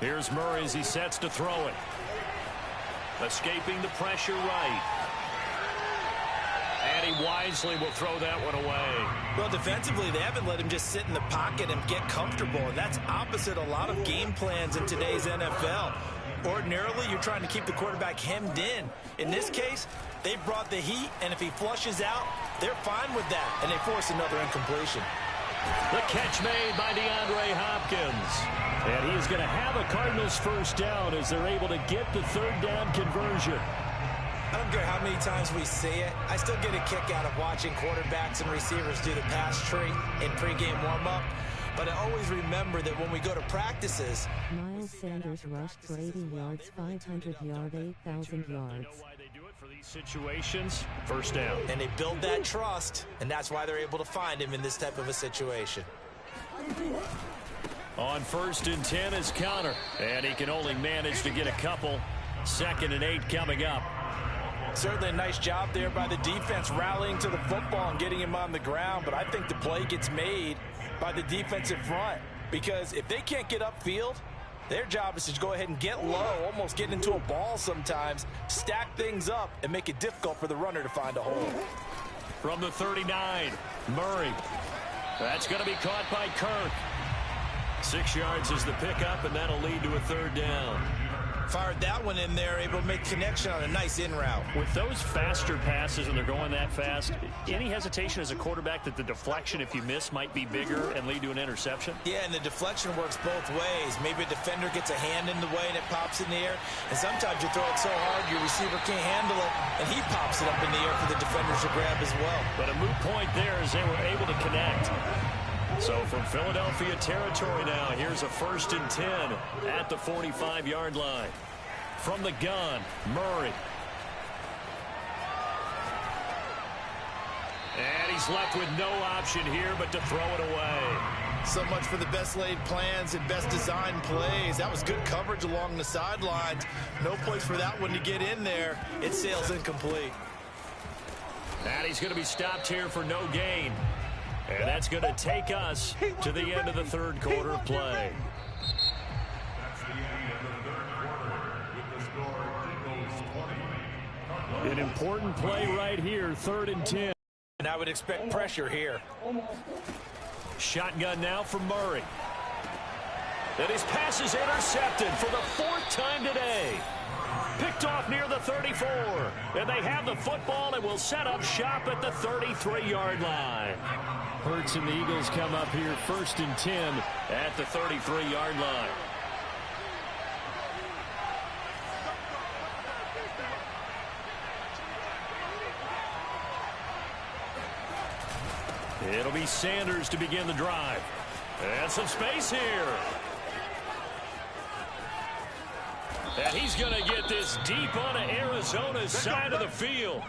Here's Murray as he sets to throw it. Escaping the pressure right. And he wisely will throw that one away. Well, defensively, they haven't let him just sit in the pocket and get comfortable, and that's opposite a lot of game plans in today's NFL. Ordinarily, you're trying to keep the quarterback hemmed in. In this case, they brought the heat, and if he flushes out, they're fine with that, and they force another incompletion. The catch made by DeAndre Hopkins. And he is going to have a Cardinals first down as they're able to get the third down conversion. I don't care how many times we see it. I still get a kick out of watching quarterbacks and receivers do the pass tree in pregame warm-up. But I always remember that when we go to practices, Miles Sanders rushed for 80 yards, 500 yards, 8,000 yards. For these situations, first down. And they build that trust, and that's why they're able to find him in this type of a situation. On 1st and 10 is Conner, and he can only manage to get a couple. 2nd and 8 coming up. Certainly a nice job there by the defense rallying to the football and getting him on the ground, but I think the play gets made by the defensive front, because if they can't get upfield, their job is to go ahead and get low, almost get into a ball sometimes, stack things up, and make it difficult for the runner to find a hole. From the 39, Murray. That's going to be caught by Kirk. 6 yards is the pickup, and that'll lead to a third down. Fired that one in there, able to make connection on a nice in route. With those faster passes and they're going that fast, any hesitation as a quarterback that the deflection, if you miss, might be bigger and lead to an interception? Yeah, and the deflection works both ways. Maybe a defender gets a hand in the way and it pops in the air. And sometimes you throw it so hard your receiver can't handle it, and he pops it up in the air for the defenders to grab as well. But a moot point there as they were able to connect. So from Philadelphia territory now, here's a 1st and 10 at the 45-yard line. From the gun, Murray. And he's left with no option here but to throw it away. So much for the best laid plans and best designed plays. That was good coverage along the sidelines. No place for that one to get in there. It sails incomplete. And he's going to be stopped here for no gain. And that's going to take us to the end of the third quarter play. That's the end of the third quarter with the score Eagles 20. An important play right here, 3rd and 10. And I would expect pressure here. Shotgun now from Murray. And his pass is intercepted for the 4th time today. Picked off near the 34. And they have the football and will set up shop at the 33-yard line. Hurts and the Eagles come up here 1st and 10 at the 33-yard line. It'll be Sanders to begin the drive. And some space here. And he's going to get this deep onto Arizona's side of the field.